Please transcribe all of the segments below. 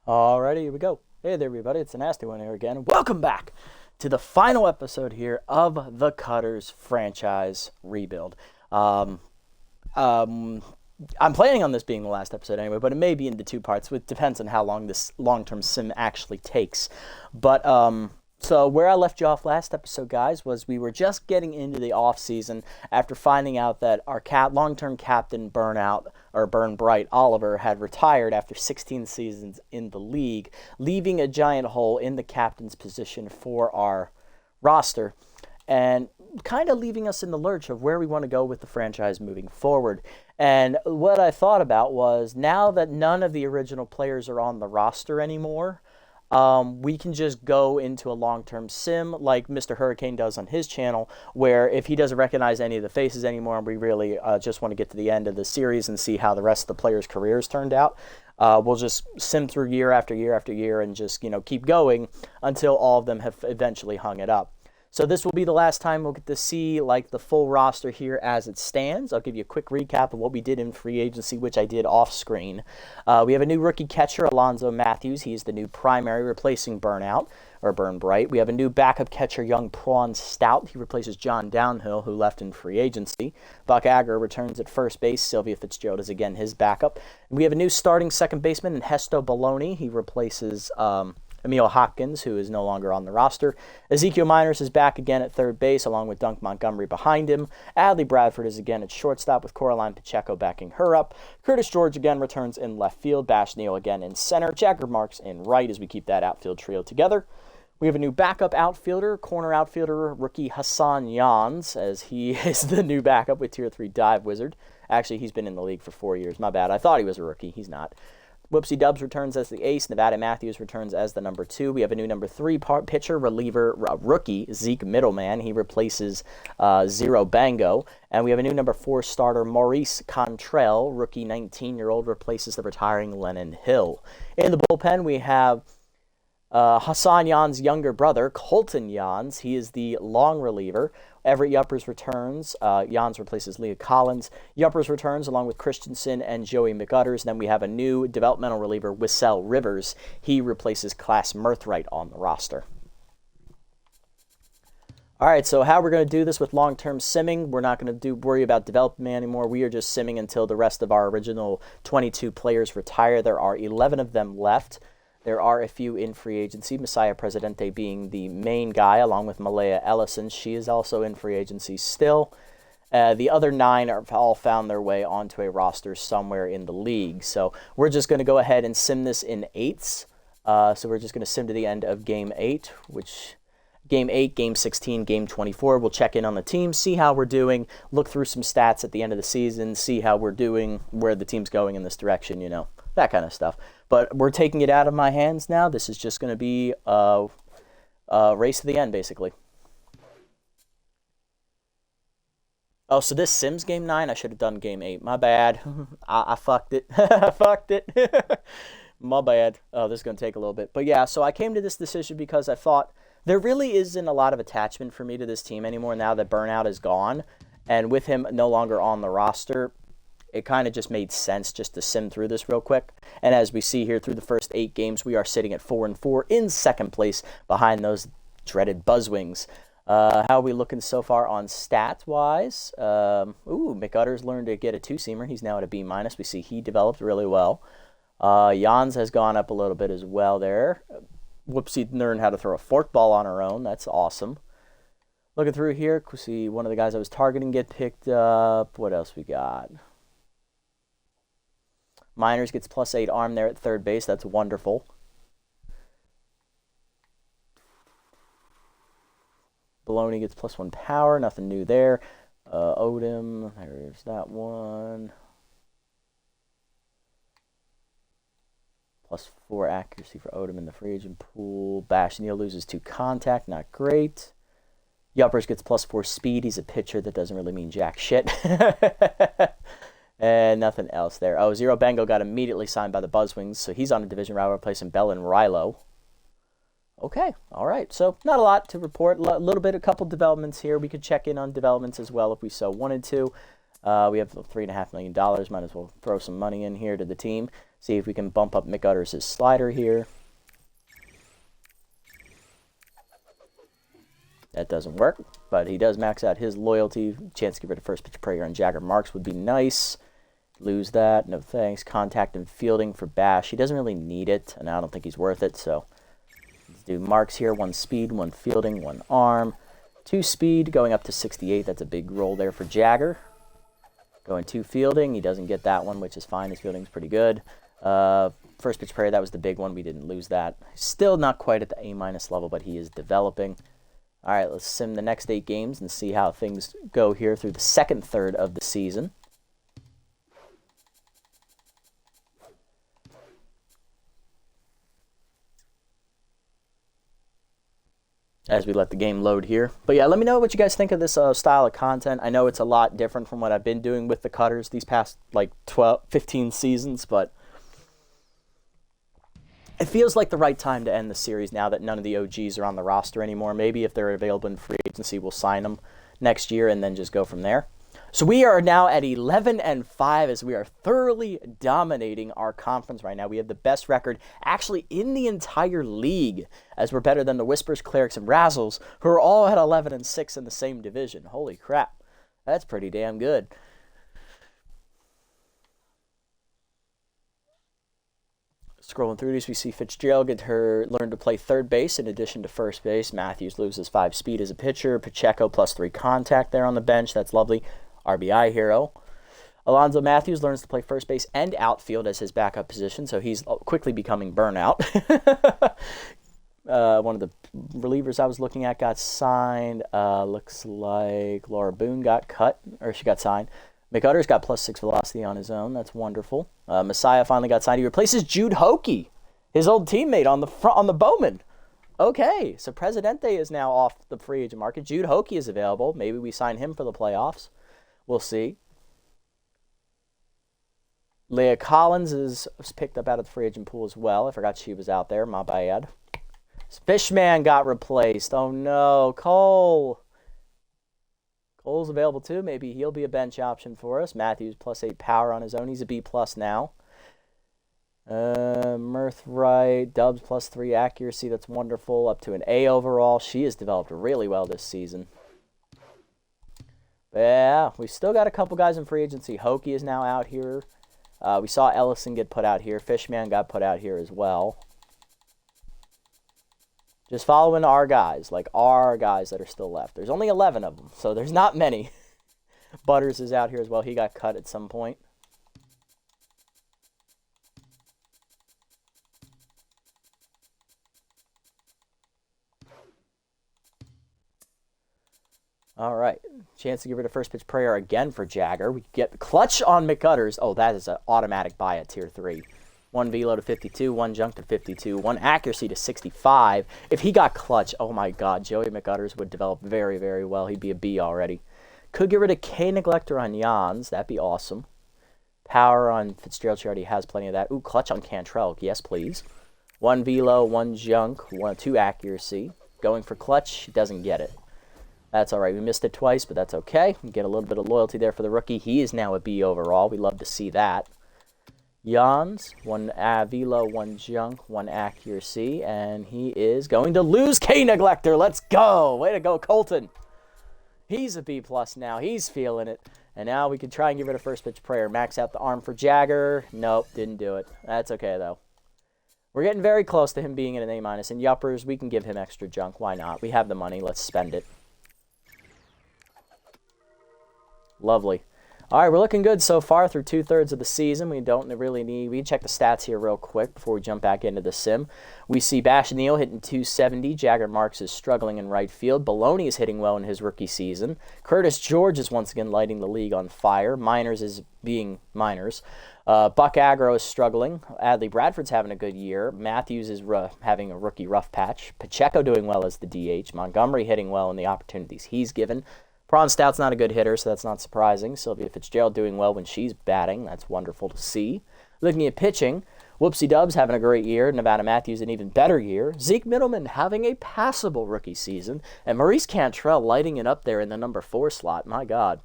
Alrighty, here we go. Hey there, everybody. It's the Nasty One here again. Welcome back to the final episode here of the Cutters franchise rebuild. Um, um, I'm planning on this being the last episode anyway, but it may be into two parts. It depends on how long this long-term sim actually takes. So where I left you off last episode, guys, was we were just getting into the off season after finding out that our long-term captain Burn Bright Oliver had retired after 16 seasons in the league, leaving a giant hole in the captain's position for our roster and kind of leaving us in the lurch of where we want to go with the franchise moving forward. And what I thought about was now that none of the original players are on the roster anymore, we can just go into a long-term sim like Mr. Hurricane does on his channel, where if he doesn't recognize any of the faces anymore and we really just want to get to the end of the series and see how the rest of the players' careers turned out, we'll just sim through year after year after year and just keep going until all of them have eventually hung it up. So this will be the last time we'll get to see the full roster here as it stands. I'll give you a quick recap of what we did in free agency, which I did off screen. We have a new rookie catcher, Alonzo Matthews. He's the new primary, replacing Burn Bright. We have a new backup catcher, young Prawn Stout. He replaces John Downhill, who left in free agency. Buck Agger returns at first base. Sylvia Fitzgerald is again his backup. And we have a new starting second baseman in Hesto Baloney. He replaces Emil Hopkins, who is no longer on the roster. Ezekiel Miners is back again at third base, along with Dunk Montgomery behind him. Adley Bradford is again at shortstop, with Coraline Pacheco backing her up. Curtis George again returns in left field. Bash Neal again in center. Jagger Marks in right as we keep that outfield trio together. We have a new backup outfielder, corner outfielder, rookie Hassan Jans, as he is the new backup with Tier 3 Dive Wizard. Actually, he's been in the league for 4 years. My bad. I thought he was a rookie. He's not. Whoopsie Dubs returns as the ace. Nevada Matthews returns as the number 2. We have a new number 3 pitcher, reliever, rookie, Zeke Middleman. He replaces Zero Bango. And we have a new number 4 starter, Maurice Contrell, rookie 19-year-old, replaces the retiring Lennon Hill. In the bullpen, we have Hassan Jan's younger brother, Colton Jans. He is the long reliever. Everett Yuppers returns. Jans replaces Leah Collins. Yuppers returns along with Christensen and Joey McUtters. Then we have a new developmental reliever, Wissell Rivers. He replaces Class Mirthright on the roster. All right, so how we're going to do this with long-term simming, we're not going to worry about development anymore. We are just simming until the rest of our original 22 players retire. There are 11 of them left. There are a few in free agency, Messiah Presidente being the main guy, along with Malaya Ellison. She is also in free agency still. The other 9 have all found their way onto a roster somewhere in the league. So we're just going to go ahead and sim this in 8s. So we're just going to sim to the end of Game 8, which Game 8, Game 16, Game 24. We'll check in on the team, see how we're doing, look through some stats at the end of the season, see how we're doing, where the team's going in this direction, that kind of stuff. But we're taking it out of my hands now. This is just going to be a race to the end, basically. Oh, so this Sims Game 9, I should have done Game 8. My bad. I fucked it. I fucked it. My bad. Oh, this is going to take a little bit. But yeah, so I came to this decision because I thought there really isn't a lot of attachment for me to this team anymore now that Burnout is gone. And with him no longer on the roster, it kind of just made sense just to sim through this real quick. And as we see here through the first 8 games, we are sitting at 4-4 in second place behind those dreaded Buzzwings. How are we looking so far on stats-wise? McUtters learned to get a 2-seamer. He's now at a B-. We see he developed really well. Jans has gone up a little bit as well there. Whoopsie learned how to throw a forkball on her own. That's awesome. Looking through here, we see one of the guys I was targeting get picked up. What else we got? Miners gets +8 arm there at third base. That's wonderful. Baloney gets +1 power. Nothing new there. Odom, there's that one. +4 accuracy for Odom in the free agent pool. Bash Neal loses 2 contact. Not great. Yuppers gets +4 speed. He's a pitcher. That doesn't really mean jack shit. And nothing else there. Oh, Zero Bango got immediately signed by the Buzzwings, so he's on a division route replacing Bell and Rilo. Okay, all right. So not a lot to report. A little bit, a couple developments here. We could check in on developments as well if we so wanted to. We have $3.5 million. Might as well throw some money in here to the team. See if we can bump up McUtters' slider here. That doesn't work, but he does max out his loyalty. Chance to get rid of first pitch prayer on Jagger Marks would be nice. Lose that, no thanks. Contact and fielding for Bash. He doesn't really need it, and I don't think he's worth it, so let's do Marks here. 1 speed, 1 fielding, 1 arm. 2 speed, going up to 68. That's a big roll there for Jagger. Going 2 fielding. He doesn't get that one, which is fine. His fielding's pretty good. First pitch prayer, that was the big one. We didn't lose that. Still not quite at the A- level, but he is developing. All right, let's sim the next 8 games and see how things go here through the second third of the season. As we let the game load here. But yeah, let me know what you guys think of this style of content. I know it's a lot different from what I've been doing with the cutters these past like 15 seasons, but it feels like the right time to end the series now that none of the OGs are on the roster anymore. Maybe if they're available in free agency, we'll sign them next year and then just go from there. So we are now at 11-5 as we are thoroughly dominating our conference right now. We have the best record actually in the entire league, as we're better than the Whispers, Clerics, and Razzles, who are all at 11-6 in the same division. Holy crap. That's pretty damn good. Scrolling through these, we see Fitzgerald learn to play third base in addition to first base. Matthews loses 5 speed as a pitcher. Pacheco +3 contact there on the bench. That's lovely. RBI hero. Alonzo Matthews learns to play first base and outfield as his backup position, so he's quickly becoming burnout. One of the relievers I was looking at got signed. Looks like Laura Boone got cut, or she got signed. McUtters got +6 velocity on his own. That's wonderful. Messiah finally got signed. He replaces Jude Hokey, his old teammate on the Bowman. Okay, so Presidente is now off the free agent market. Jude Hokey is available. Maybe we sign him for the playoffs. We'll see. Leah Collins is picked up out of the free agent pool as well. I forgot she was out there. My bad. Fishman got replaced. Oh no, Cole. Cole's available too. Maybe he'll be a bench option for us. Matthews +8 power on his own. He's a B+ now. Mirth Wright, Dubs +3 accuracy. That's wonderful. Up to an A overall. She has developed really well this season. Yeah, we've still got a couple guys in free agency. Hokey is now out here. We saw Ellison get put out here. Fishman got put out here as well. Just following our guys, like our guys that are still left. There's only 11 of them, so there's not many. Butters is out here as well. He got cut at some point. All right. Chance to get rid of first pitch prayer again for Jagger. We get clutch on McUtters. Oh, that is an automatic buy at tier 3. 1 velo to 52, 1 junk to 52, 1 accuracy to 65. If he got clutch, oh my god, Joey McUtters would develop very, very well. He'd be a B already. Could get rid of K Neglector on Jans. That'd be awesome. Power on Fitzgerald. She already has plenty of that. Ooh, clutch on Cantrell. Yes, please. 1 velo, 1 junk, 2 accuracy. Going for clutch, doesn't get it. That's all right. We missed it twice, but that's okay. We get a little bit of loyalty there for the rookie. He is now a B overall. We love to see that. Jans, 1 velo, 1 junk, 1 accuracy, and he is going to lose K Neglector. Let's go. Way to go, Colton. He's a B+ now. He's feeling it. And now we can try and get rid of first pitch prayer. Max out the arm for Jagger. Nope, didn't do it. That's okay, though. We're getting very close to him being in an A-. And Yuppers, we can give him extra junk. Why not? We have the money. Let's spend it. Lovely. All right, we're looking good so far through 2/3 of the season. We don't really need... We can check the stats here real quick before we jump back into the sim. We see Bash Neal hitting 270. Jagger Marks is struggling in right field. Baloney is hitting well in his rookie season. Curtis George is once again lighting the league on fire. Miners is being Miners. Buck Agro is struggling. Adley Bradford's having a good year. Matthews is having a rookie rough patch. Pacheco doing well as the DH. Montgomery hitting well in the opportunities he's given. Prawn Stout's not a good hitter, so that's not surprising. Sylvia Fitzgerald doing well when she's batting. That's wonderful to see. Looking at pitching, Whoopsie Dubs having a great year. Nevada Matthews an even better year. Zeke Middleman having a passable rookie season. And Maurice Cantrell lighting it up there in the number 4 slot. My God.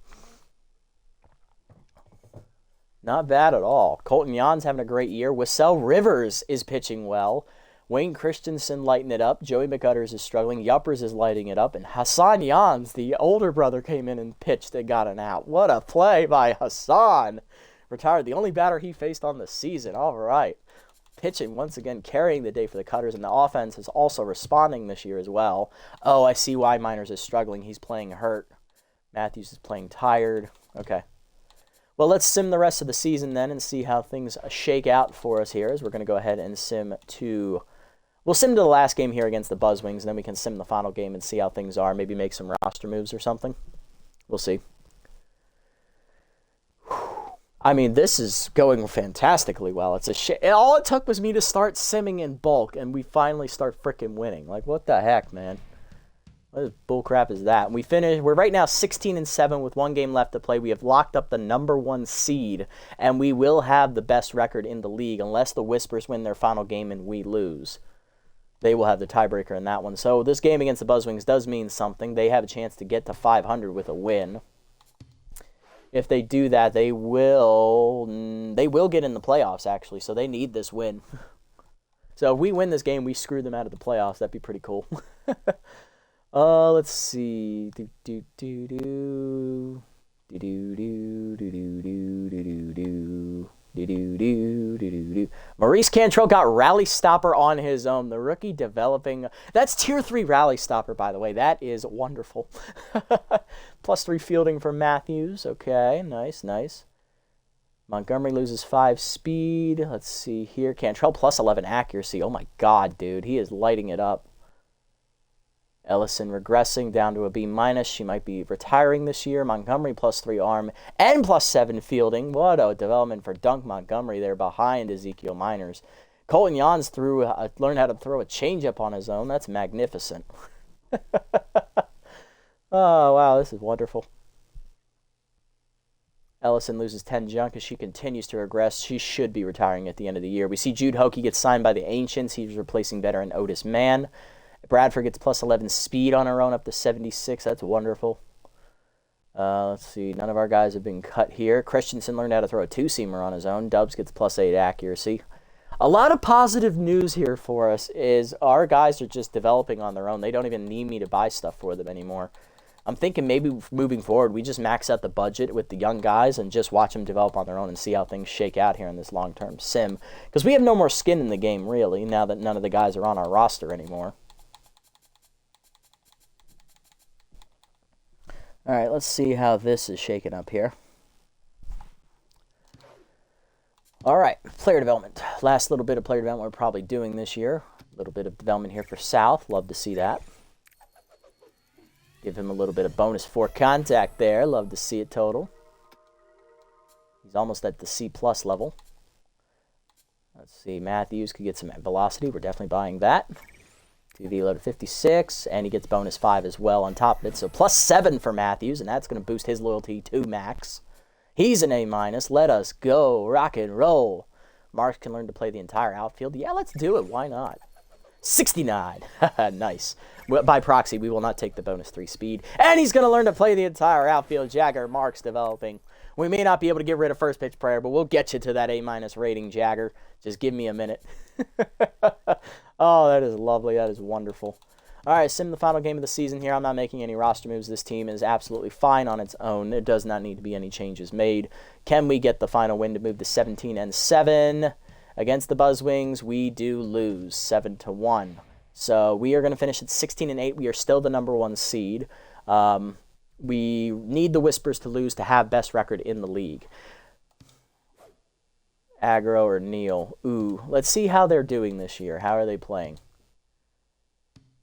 Not bad at all. Colton Jan's having a great year. Wissell Rivers is pitching well. Wayne Christensen lighting it up. Joey McCutters is struggling. Yuppers is lighting it up. And Hassan Jans, the older brother, came in and pitched and got an out. What a play by Hassan. Retired the only batter he faced on the season. All right. Pitching once again, carrying the day for the Cutters. And the offense is also responding this year as well. Oh, I see why Miners is struggling. He's playing hurt. Matthews is playing tired. Okay. Well, let's sim the rest of the season then and see how things shake out for us here. As we're going to go ahead and sim to... We'll sim to the last game here against the Buzzwings, and then we can sim the final game and see how things are. Maybe make some roster moves or something. We'll see. I mean, this is going fantastically well. It's a all it took was me to start simming in bulk, and we finally start freaking winning. Like, what the heck, man? What bullcrap is that? We're right now 16-7 with 1 game left to play. We have locked up the #1 seed, and we will have the best record in the league unless the Whispers win their final game and we lose. They will have the tiebreaker in that one. So this game against the Buzzwings does mean something. They have a chance to get to 500 with a win. If they do that, they will get in the playoffs, actually. So they need this win. So if we win this game, we screw them out of the playoffs. That'd be pretty cool. Let's see. Maurice Cantrell got Rally Stopper on his own. The rookie developing. That's Tier 3 Rally Stopper, by the way. That is wonderful. +3 fielding for Matthews. Okay, nice, nice. Montgomery loses 5 speed. Let's see here. Cantrell +11 accuracy. Oh my God, dude. He is lighting it up. Ellison regressing down to a B-. She might be retiring this year. Montgomery +3 arm and +7 fielding. What a development for Dunk Montgomery there behind Ezekiel Miners. Colton Jans learned how to throw a changeup on his own. That's magnificent. Oh, wow, this is wonderful. Ellison loses 10 junk as she continues to regress. She should be retiring at the end of the year. We see Jude Hokey get signed by the Ancients. He's replacing veteran Otis Mann. Bradford gets +11 speed on her own up to 76. That's wonderful. Let's see. None of our guys have been cut here. Christensen learned how to throw a 2-seamer on his own. Dubs gets +8 accuracy. A lot of positive news here for us is our guys are just developing on their own. They don't even need me to buy stuff for them anymore. I'm thinking maybe moving forward, we just max out the budget with the young guys and just watch them develop on their own and see how things shake out here in this long-term sim. Because we have no more skin in the game, really, now that none of the guys are on our roster anymore. All right, let's see how this is shaking up here. All right, player development. Last little bit of player development we're probably doing this year. A little bit of development here for South. Love to see that. Give him a little bit of bonus for contact there. Love to see it total. He's almost at the C+ level. Let's see, Matthews could get some velocity. We're definitely buying that. 2V load of 56, and he gets bonus 5 as well on top of it. So +7 for Matthews, and that's going to boost his loyalty to max. He's an A-. Let us go. Rock and roll. Mark can learn to play the entire outfield. Yeah, let's do it. Why not? 69. Nice. By proxy, we will not take the bonus 3 speed. And he's going to learn to play the entire outfield. Jagger Mark's developing. We may not be able to get rid of first pitch prayer, but we'll get you to that A- rating, Jagger. Just give me a minute. Oh, that is lovely. That is wonderful. All right, sim the final game of the season here. I'm not making any roster moves. This team is absolutely fine on its own. There does not need to be any changes made. Can we get the final win to move to 17-7? Against the Buzzwings, we do lose 7-1. So we are going to finish at 16-8. We are still the #1 seed. We need the Whispers to lose to have best record in the league. Aggro or Neil. Ooh, let's see how they're doing this year. How are they playing?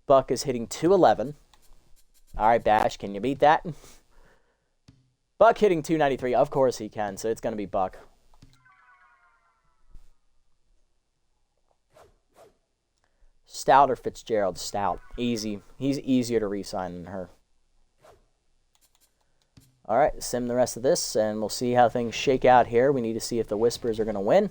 Buck is hitting .211. All right, Bash, can you beat that? Buck hitting .293. Of course he can, so it's going to be Buck. Stout or Fitzgerald? Stout. Easy. He's easier to re-sign than her. All right, sim the rest of this, and we'll see how things shake out here. We need to see if the Whispers are going to win.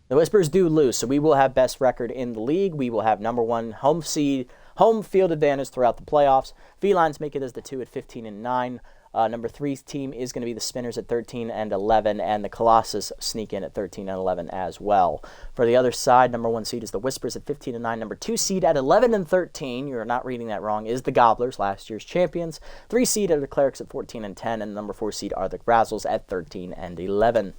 The Whispers do lose, so we will have best record in the league. We will have #1 home seed, Home field advantage throughout the playoffs. Felines make it as the 2 at 15 and 9. Number 3 team is going to be the Spinners at 13 and 11, and the Colossus sneak in at 13 and 11 as well. For the other side, number 1 seed is the Whispers at 15 and 9. Number 2 seed at 11 and 13, you're not reading that wrong, is the Gobblers, last year's champions. 3 seed are the Clerics at 14 and 10, and number 4 seed are the Brazzles at 13 and 11.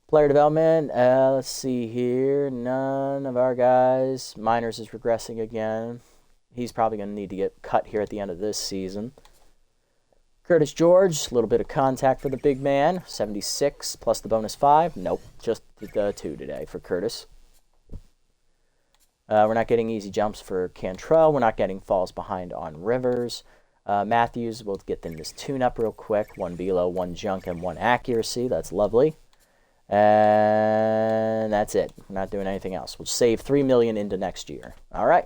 Player development, let's see here. None of our guys. Miners is regressing again. He's probably going to need to get cut here at the end of this season. Curtis George, a little bit of contact for the big man. 76 plus the bonus 5. Nope, just the 2 today for Curtis. We're not getting easy jumps for Cantrell. We're not getting falls behind on Rivers. Matthews, we'll get them this tune-up real quick. 1 velo, 1 junk, and 1 accuracy. That's lovely. And that's it. We're not doing anything else. We'll save $3 million into next year. All right.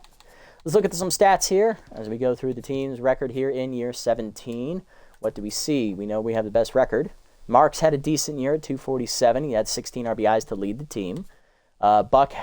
Let's look at some stats here as we go through the team's record here in year 17. What do we see? We know we have the best record. Marks had a decent year at 247. He had 16 RBIs to lead the team. Buck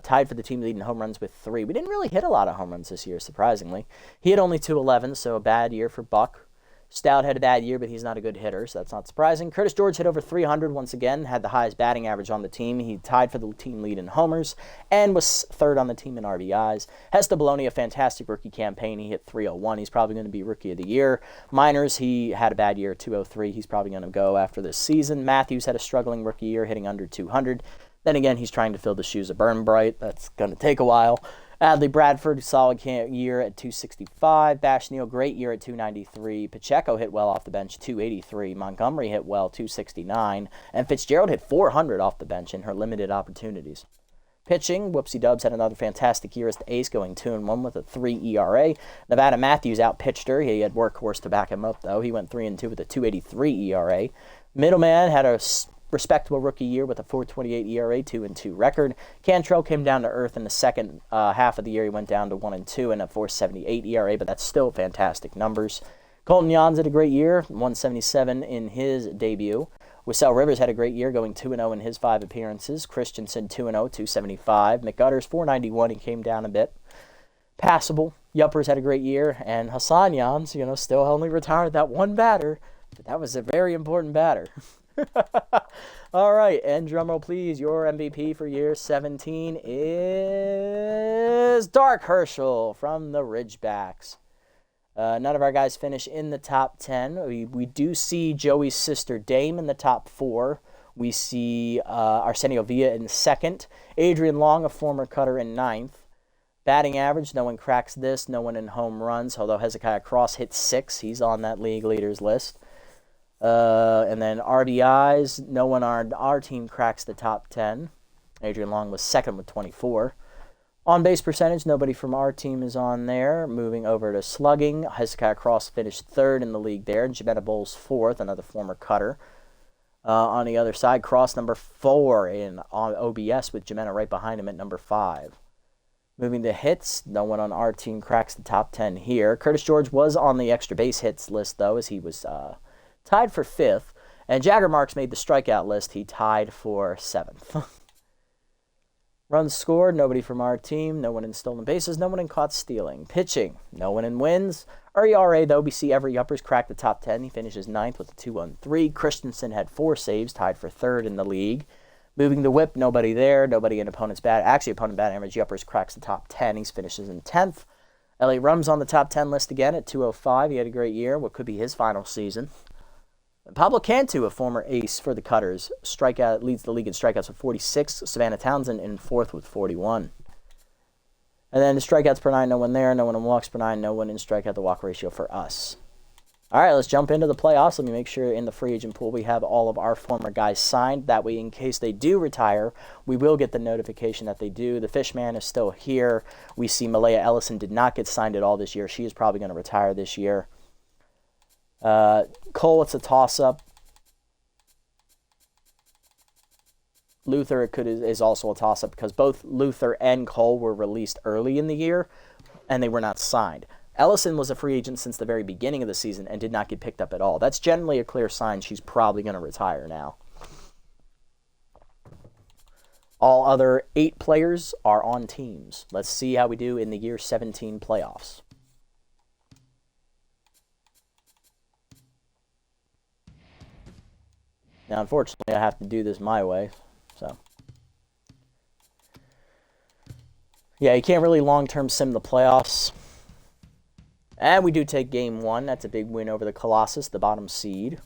tied for the team lead in home runs with 3. We didn't really hit a lot of home runs this year, surprisingly. He had only 211, so a bad year for Buck. Stout had a bad year, but he's not a good hitter, so that's not surprising. Curtis George hit over 300 once again, had the highest batting average on the team. He tied for the team lead in homers and was 3rd on the team in RBIs. Hesta Bologna, a fantastic rookie campaign. He hit 301. He's probably going to be Rookie of the Year. Miners, he had a bad year, 203. He's probably going to go after this season. Matthews had a struggling rookie year, hitting under 200. Then again, he's trying to fill the shoes of Burn Bright. That's going to take a while. Adley Bradford, solid year at 265. Bash Neal, great year at 293. Pacheco hit well off the bench, 283. Montgomery hit well, 269. And Fitzgerald hit 400 off the bench in her limited opportunities. Pitching, Whoopsie Dubs had another fantastic year as the ace, going 2-1 with a 3 ERA. Nevada Matthews outpitched her. He had Workhorse to back him up, though. He went 3-2 with a 2.83 ERA. Middleman had a respectable rookie year with a 4.28 ERA, 2-2 record. Cantrell came down to earth in the second half of the year. He went down to 1-2 and a 4.78 ERA, but that's still fantastic numbers. Colton Jans had a great year, 177 in his debut. Wissell Rivers had a great year, going 2-0 in his 5 appearances. Christensen 2-0, 275. McGutters 491. He came down a bit. Passable. Yuppers had a great year, and Hassan Jans, still only retired that one batter, but that was a very important batter. All right, and drumroll please, your MVP for year 17 is Dark Herschel from the Ridgebacks. None of our guys finish in the top 10. We do see Joey's sister Dame in the top 4. We see Arsenio Villa in 2nd. Adrian Long, a former cutter, in 9th. Batting average, no one cracks this. No one in home runs, although Hezekiah Cross hit 6. He's on that league leaders list. And then RBIs, no one on our team cracks the top 10. Adrian Long was 2nd with 24. On-base percentage, nobody from our team is on there. Moving over to slugging, Hezekiah Cross finished 3rd in the league there. Jimena Bowles 4th, another former cutter. On the other side, Cross number 4 on OBS with Jimena right behind him at number 5. Moving to hits, no one on our team cracks the top 10 here. Curtis George was on the extra base hits list, though, as he was tied for 5th, and Jagger Marks made the strikeout list. He tied for 7th. Runs scored, nobody from our team. No one in stolen bases, no one in caught stealing. Pitching, no one in wins. Our ERA, though, we see every Uppers crack the top 10. He finishes 9th with a 2.13. Christensen had 4 saves, tied for 3rd in the league. Moving the whip, nobody there. Nobody in opponent's opponent bat average. Uppers cracks the top 10. He finishes in 10th. Elliot Rum's on the top 10 list again at 205. He had a great year. What could be his final season. Pablo Cantu, a former ace for the Cutters, leads the league in strikeouts with 46. Savannah Townsend in 4th with 41. And then the strikeouts per 9, no one there. No one in walks per 9, no one in strikeout to walk ratio for us. All right, let's jump into the playoffs. Let me make sure in the free agent pool we have all of our former guys signed. That way, in case they do retire, we will get the notification that they do. The Fishman is still here. We see Malaya Ellison did not get signed at all this year. She is probably going to retire this year. Cole, it's a toss-up. Luther is also a toss-up because both Luther and Cole were released early in the year, and they were not signed. Ellison was a free agent since the very beginning of the season and did not get picked up at all. That's generally a clear sign she's probably going to retire now. All other 8 players are on teams. Let's see how we do in the year 17 playoffs. Now, unfortunately, I have to do this my way, so. Yeah, you can't really long-term sim the playoffs. And we do take game 1. That's a big win over the Colossus, the bottom seed.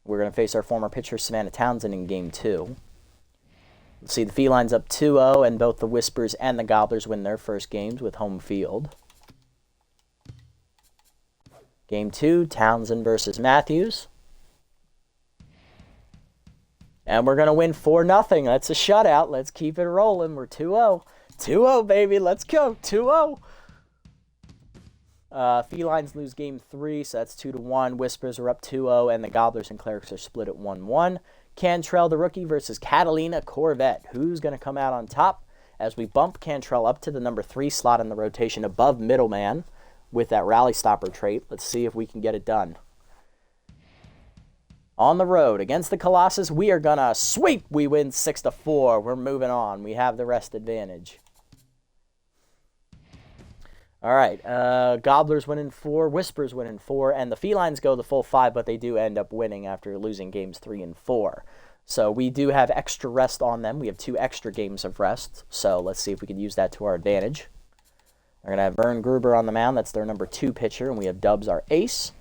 We're going to face our former pitcher, Savannah Townsend, in game 2. Let's see, the Felines up 2-0, and both the Whispers and the Gobblers win their first games with home field. Game 2, Townsend versus Matthews. And we're going to win 4-0. That's a shutout. Let's keep it rolling. We're 2-0. 2-0, baby. Let's go. 2-0. Felines lose game 3, so that's 2-1. Whispers are up 2-0, and the Gobblers and Clerics are split at 1-1. Cantrell, the rookie, versus Catalina Corvette. Who's going to come out on top as we bump Cantrell up to the number 3 slot in the rotation above middleman with that rally stopper trait. Let's see if we can get it done. On the road against the Colossus, we are going to sweep. We win 6-4. We're moving on. We have the rest advantage. All right, Gobblers win in 4, Whispers win in 4, and the Felines go the full 5, but they do end up winning after losing games 3 and 4. So we do have extra rest on them. We have 2 extra games of rest, so let's see if we can use that to our advantage. We're going to have Vern Gruber on the mound. That's their number 2 pitcher, and we have Dubs, our ace.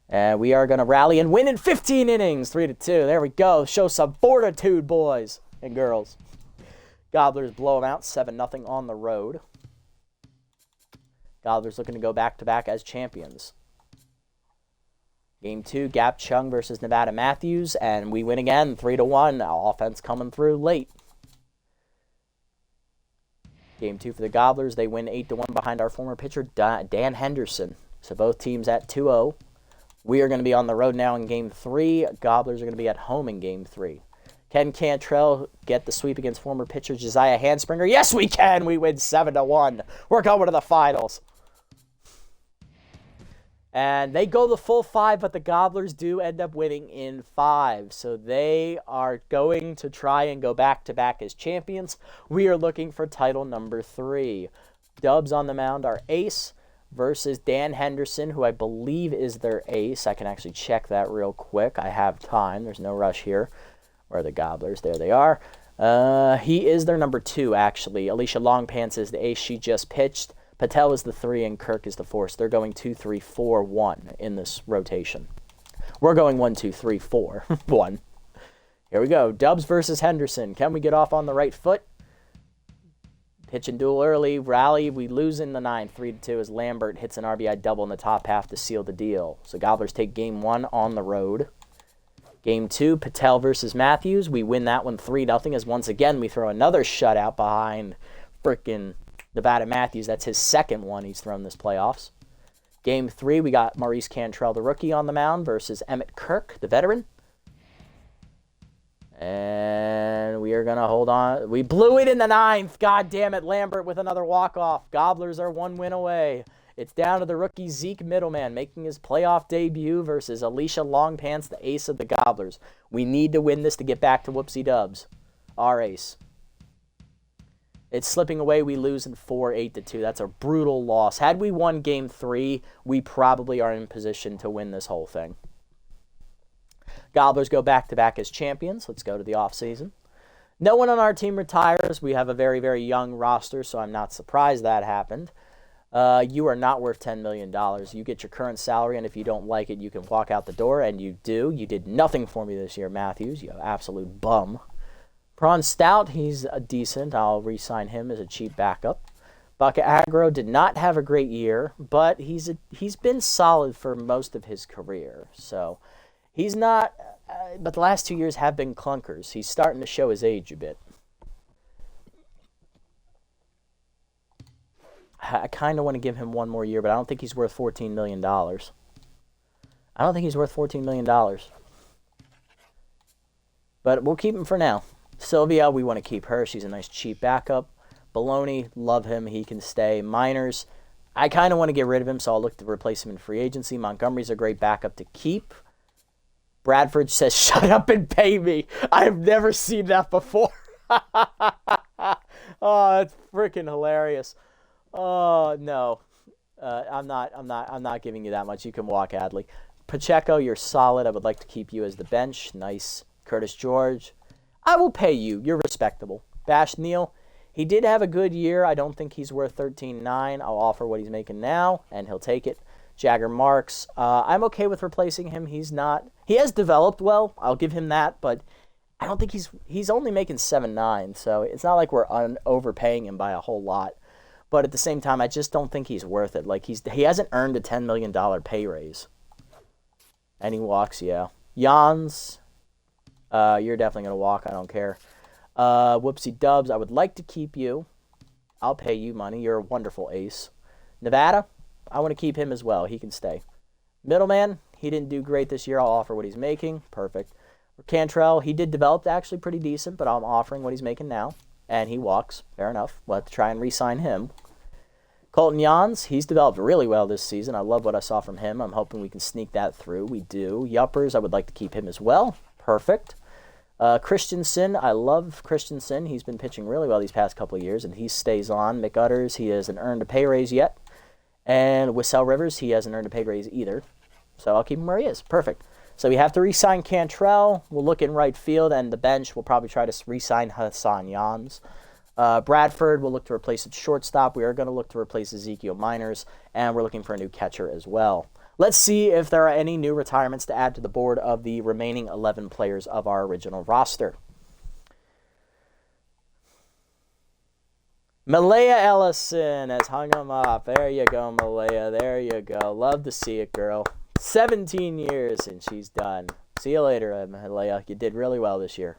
And we are going to rally and win in 15 innings, 3-2. There we go. Show some fortitude, boys and girls. Gobblers blow them out, 7-0 on the road. Gobblers looking to go back-to-back as champions. Game 2, Gap Chung versus Nevada Matthews, and we win again, 3-1. Offense coming through late. Game 2 for the Gobblers. They win 8-1 behind our former pitcher, Dan Henderson. So both teams at 2-0. We are going to be on the road now in Game 3. Gobblers are going to be at home in Game 3. Can Cantrell get the sweep against former pitcher Josiah Handspringer? Yes, we can! We win 7-1. We're going to the finals. And they go the full 5, but the Gobblers do end up winning in 5. So they are going to try and go back-to-back as champions. We are looking for title number 3. Dubs on the mound, our ace, versus Dan Henderson, who I believe is their ace. I can actually check that real quick. I have time. There's no rush here. Where are the Gobblers? There they are. He is their number 2, actually. Alicia Longpants is the ace. She just pitched. Patel is the 3, and Kirk is the 4. So they're going 2-3-4-1 in this rotation. We're going 1-2-3-4 1. Here we go. Dubs versus Henderson. Can we get off on the right foot? Pitch and duel early. Rally. We lose in the 9th, 3-2, as Lambert hits an RBI double in the top half to seal the deal. So Gobblers take game 1 on the road. Game 2, Patel versus Matthews. We win that one 3-0, as once again we throw another shutout behind frickin' Nevada Matthews. That's his second one he's thrown this playoffs. Game 3, we got Maurice Cantrell, the rookie, on the mound versus Emmett Kirk, the veteran. And we are going to hold on. We blew it in the 9th. God damn it, Lambert with another walk-off. Gobblers are 1 win away. It's down to the rookie Zeke Middleman making his playoff debut versus Alicia Longpants, the ace of the Gobblers. We need to win this to get back to Whoopsie Dubs, our ace. It's slipping away. We lose in 4, 8-2. That's a brutal loss. Had we won Game 3, we probably are in position to win this whole thing. Gobblers go back-to-back as champions. Let's go to the offseason. No one on our team retires. We have a very, very young roster, so I'm not surprised that happened. You are not worth $10 million. You get your current salary, and if you don't like it, you can walk out the door, and you do. You did nothing for me this year, Matthews. You absolute bum. Prawn Stout, he's decent. I'll re-sign him as a cheap backup. Buck Agro did not have a great year, but he's been solid for most of his career. So he's not, but the last 2 years have been clunkers. He's starting to show his age a bit. I kind of want to give him one more year, but I don't think he's worth $14 million. I don't think he's worth $14 million. But we'll keep him for now. Sylvia, we want to keep her. She's a nice cheap backup. Baloney, love him. He can stay. Miners, I kind of want to get rid of him, so I'll look to replace him in free agency. Montgomery's a great backup to keep. Bradford says, shut up and pay me. I have never seen that before. Oh, that's freaking hilarious. Oh no, I'm not giving you that much. You can walk, Adley. Pacheco, you're solid. I would like to keep you as the bench. Nice. Curtis George, I will pay you. You're respectable. Bash Neal, he did have a good year. I don't think he's worth 13.9. I'll offer what he's making now, and he'll take it. Jagger Marks, I'm okay with replacing him. He's not. He has developed well. I'll give him that, but I don't think he's only making 7.9, so it's not like we're overpaying him by a whole lot. But at the same time, I just don't think he's worth it. Like he hasn't earned a $10 million pay raise. And he walks, yeah. Jans, you're definitely gonna walk. I don't care. Whoopsie Dubs, I would like to keep you. I'll pay you money. You're a wonderful ace. Nevada, I want to keep him as well. He can stay. Middleman, he didn't do great this year. I'll offer what he's making. Perfect. Cantrell, he did develop actually pretty decent, but I'm offering what he's making now. And he walks. Fair enough. We'll have to try and re-sign him. Colton Jans, he's developed really well this season. I love what I saw from him. I'm hoping we can sneak that through. We do. Yuppers, I would like to keep him as well. Perfect. Christensen, I love Christensen. He's been pitching really well these past couple of years, and he stays on. McUtters, he hasn't earned a pay raise yet. And Wissell Rivers, he hasn't earned a pay raise either. So I'll keep him where he is. Perfect. So we have to re-sign Cantrell. We'll look in right field, and the bench, we'll probably try to re-sign Hassan Jans. Bradford, we'll look to replace at shortstop. We are going to look to replace Ezekiel Miners, and we're looking for a new catcher as well. Let's see if there are any new retirements to add to the board of the remaining 11 players of our original roster. Malaya Ellison has hung him up. There you go, Malaya. There you go. Love to see it, girl. 17 years and she's done. See you later, Malaya. You did really well this year.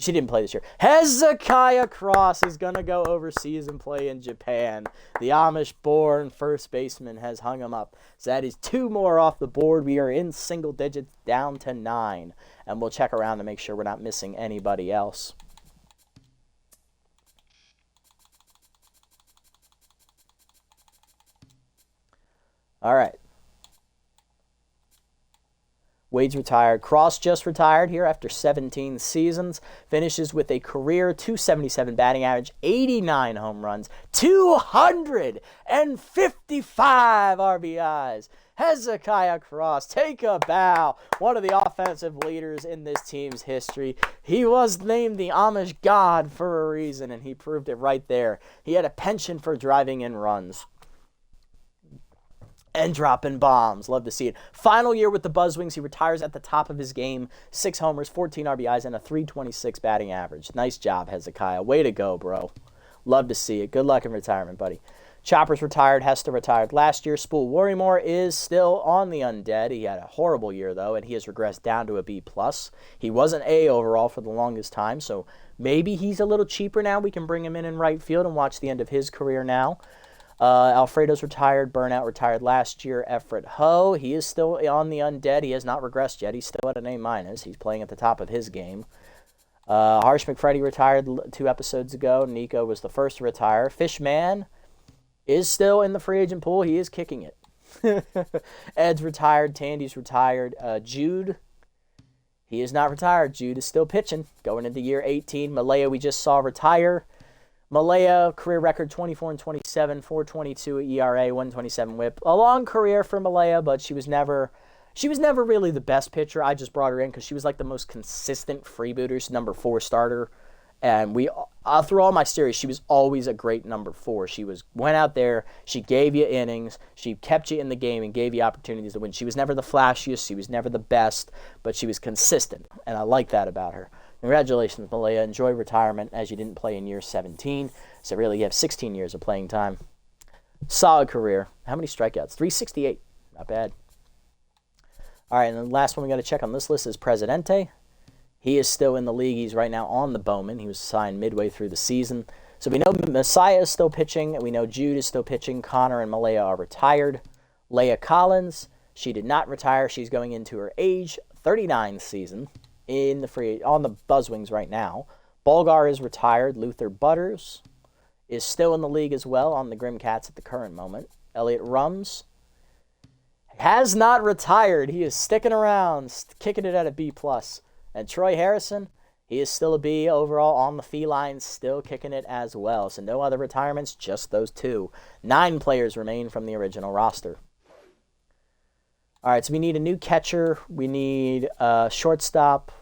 She didn't play this year. Hezekiah Cross is going to go overseas and play in Japan. The Amish-born first baseman has hung him up. So that is 2 more off the board. We are in single digits, down to 9. And we'll check around to make sure we're not missing anybody else. All right. Wade's retired. Cross just retired here after 17 seasons. Finishes with a career .277 batting average, 89 home runs, 255 RBIs. Hezekiah Cross, take a bow. One of the offensive leaders in this team's history. He was named the Amish God for a reason, and he proved it right there. He had a penchant for driving in runs and dropping bombs. Love to see it. Final year with the Buzzwings. He retires at the top of his game. 6 homers, 14 RBIs, and a .326 batting average. Nice job, Hezekiah. Way to go, bro. Love to see it. Good luck in retirement, buddy. Chopper's retired. Hester retired last year. Spool Worrymore is still on the undead. He had a horrible year, though, and he has regressed down to a B+. He was an A overall for the longest time, so maybe he's a little cheaper now. We can bring him in right field and watch the end of his career now. Alfredo's retired. Burnout retired last year. Efret Ho, he is still on the undead. He has not regressed yet. He's still at an A-. He's playing at the top of his game. Harsh McFreddy retired 2 episodes ago. Nico was the first to retire. Fishman is still in the free agent pool. He is kicking it. Ed's retired. Tandy's retired. Jude, he is not retired. Jude is still pitching. Going into year 18. Malaya, we just saw retire. Malaya, career record 24-27, 4.22 ERA, 1.27 WHIP. A long career for Malaya, but she was never really the best pitcher. I just brought her in because she was like the most consistent freebooters, number 4 starter. And through all my series, she was always a great number 4. She went out there, she gave you innings, she kept you in the game and gave you opportunities to win. She was never the flashiest, she was never the best, but she was consistent, and I like that about her. Congratulations, Malaya. Enjoy retirement as you didn't play in year 17. So really, you have 16 years of playing time. Solid career. How many strikeouts? 368. Not bad. All right, and the last one we got to check on this list is Presidente. He is still in the league. He's right now on the Bowman. He was signed midway through the season. So we know Messiah is still pitching. We know Jude is still pitching. Connor and Malaya are retired. Leah Collins, she did not retire. She's going into her age 39 season. On the Buzzwings right now. Bulgar is retired. Luther Butters is still in the league as well on the Grim Cats at the current moment. Elliot Rums has not retired. He is sticking around, kicking it at a B+. And Troy Harrison, He is still a B overall on the feline, still kicking it as well. So no other retirements, just those two. 9 players remain from the original roster. All right, so we need a new catcher. We need a shortstop.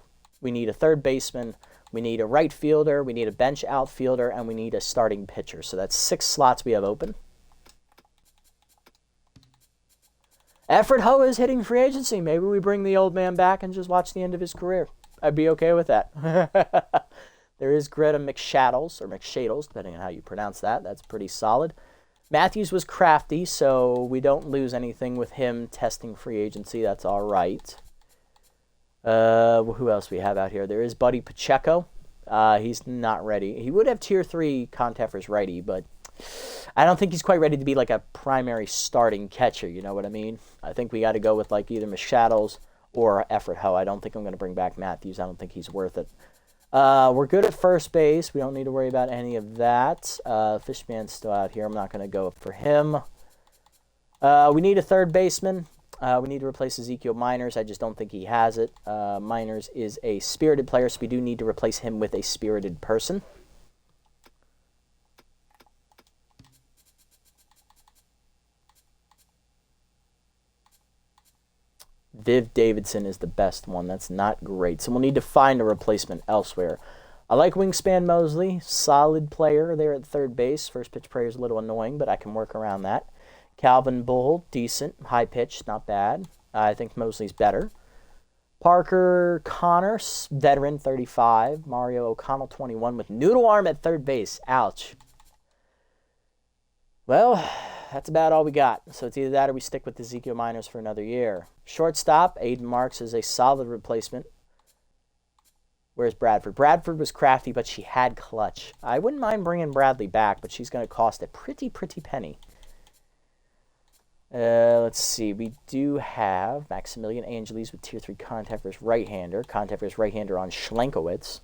We need a third baseman. We need a right fielder. We need a bench outfielder. And we need a starting pitcher. So that's 6 slots we have open. Efren Ho is hitting free agency. Maybe we bring the old man back and just watch the end of his career. I'd be okay with that. There is Greta McShaddles, or McShadles, depending on how you pronounce that. That's pretty solid. Matthews was crafty, so we don't lose anything with him testing free agency. That's all right. Who else we have out here? There is Buddy Pacheco. He's not ready. He would have tier 3 contact for his righty, but I don't think he's quite ready to be like a primary starting catcher. You know what I mean? I think we got to go with like either McShaddles or Efren Ho. I don't think I'm going to bring back Matthews. I don't think he's worth it. We're good at first base. We don't need to worry about any of that. Fishman's still out here. I'm not going to go for him. We need a third baseman. We need to replace Ezekiel Miners. I just don't think he has it. Miners is a spirited player, so we do need to replace him with a spirited person. Viv Davidson is the best one. That's not great. So we'll need to find a replacement elsewhere. I like Wingspan Mosley. Solid player there at third base. First pitch prayer is a little annoying, but I can work around that. Calvin Bull, decent. High pitch, not bad. I think Mosley's better. Parker Connor, veteran, 35. Mario O'Connell, 21, with noodle arm at third base. Ouch. Well, that's about all we got. So it's either that or we stick with Ezekiel Miners for another year. Shortstop, Aiden Marks is a solid replacement. Where's Bradford? Bradford was crafty, but she had clutch. I wouldn't mind bringing Bradley back, but she's going to cost a pretty penny. Let's see. We do have Maximilian Angeles with tier 3 contact versus right-hander. Contact versus right-hander on Schlenkowitz.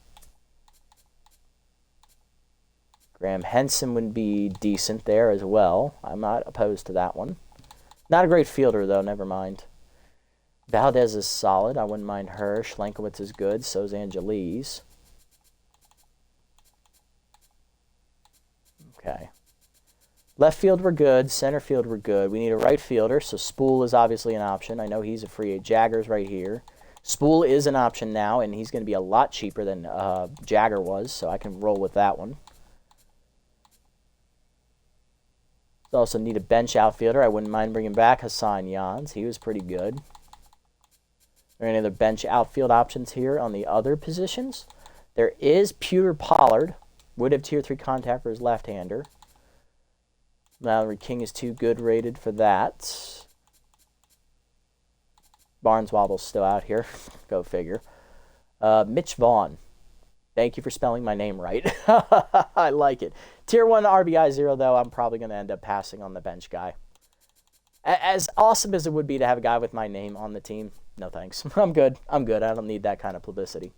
Graham Henson would be decent there as well. I'm not opposed to that one. Not a great fielder, though. Never mind. Valdez is solid. I wouldn't mind her. Schlenkowitz is good. So's Angeles. Okay. Left field, we're good. Center field, we're good. We need a right fielder, so Spool is obviously an option. I know he's a free agent. Jagger's right here. Spool is an option now, and he's going to be a lot cheaper than Jagger was, so I can roll with that one. Also need a bench outfielder. I wouldn't mind bringing back Hassan Jans. He was pretty good. Are there any other bench outfield options here on the other positions? There is Pewter Pollard. Would have tier 3 contact for his left-hander. Mallory King is too good rated for that. Barneswobble's still out here. Go figure. Mitch Vaughn. Thank you for spelling my name right. I like it. Tier 1 RBI 0, though, I'm probably going to end up passing on the bench guy. As awesome as it would be to have a guy with my name on the team, no thanks. I'm good. I don't need that kind of publicity.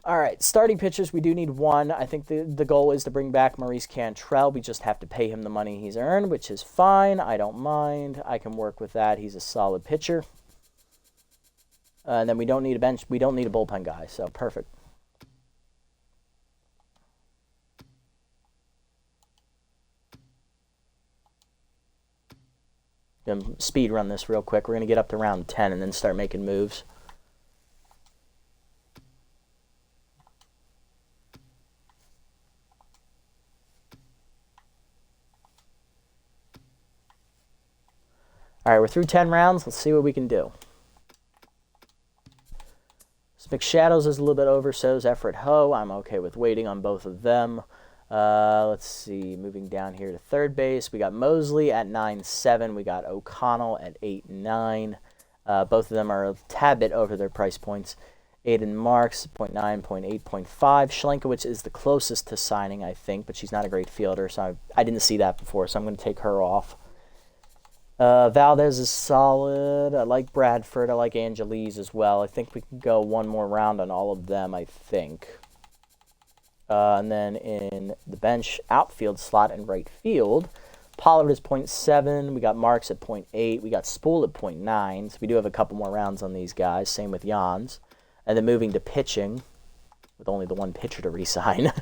All right, starting pitchers, we do need one. I think the goal is to bring back Maurice Cantrell. We just have to pay him the money he's earned, which is fine. I don't mind. I can work with that. He's a solid pitcher. And then we don't need a bench. We don't need a bullpen guy, so perfect. Gonna speed run this real quick. We're going to get up to round 10 and then start making moves. All right, we're through 10 rounds. Let's see what we can do. McShadows is a little bit over, so is Efren Ho. I'm okay with waiting on both of them. Let's see, moving down here to third base. We got Mosley at 9.7. We got O'Connell at 8.9. Both of them are a tad bit over their price points. Aiden Marks, 0.9, 0.8, 0.5. Schlenkowitz is the closest to signing, I think, but she's not a great fielder, so I didn't see that before, so I'm going to take her off. Valdez is solid. I like Bradford. I like Angeles as well. I think we can go one more round on all of them, I think. And then in the bench outfield slot and right field, Pollard is 0.7. We got Marks at 0.8. We got Spool at 0.9. So we do have a couple more rounds on these guys. Same with Jans. And then moving to pitching, with only the one pitcher to re-sign.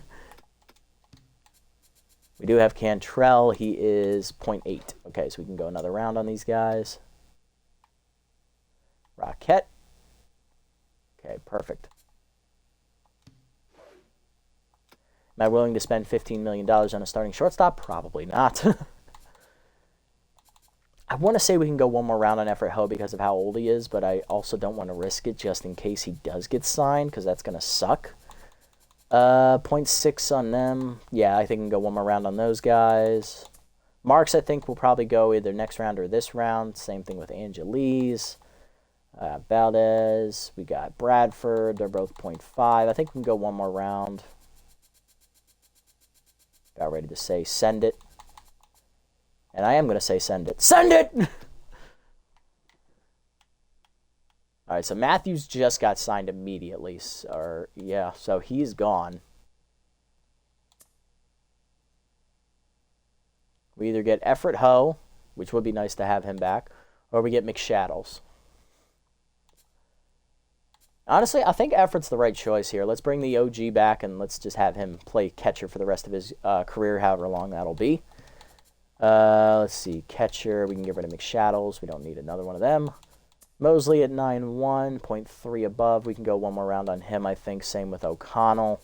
We do have Cantrell. He is 0.8. Okay, so we can go another round on these guys. Rocket. Okay, perfect. Am I willing to spend $15 million on a starting shortstop? Probably not. I want to say we can go one more round on Everett Ho because of how old he is, but I also don't want to risk it just in case he does get signed because that's going to suck. 0.6 on them. Yeah, I think we can go one more round on those guys. Marks, I think, will probably go either next round or this round. Same thing with Angeles. Valdez. We got Bradford. They're both 0.5. I think we can go one more round. About ready to say send it. And I am going to say send it. Send it! All right, so Matthews just got signed immediately. So he's gone. We either get Everett Ho, which would be nice to have him back, or we get McShadows. Honestly, I think Everett's the right choice here. Let's bring the OG back, and let's just have him play catcher for the rest of his career, however long that'll be. Let's see, catcher. We can get rid of McShadows. We don't need another one of them. Mosley at 9-1, 0.3 above. We can go one more round on him, I think. Same with O'Connell.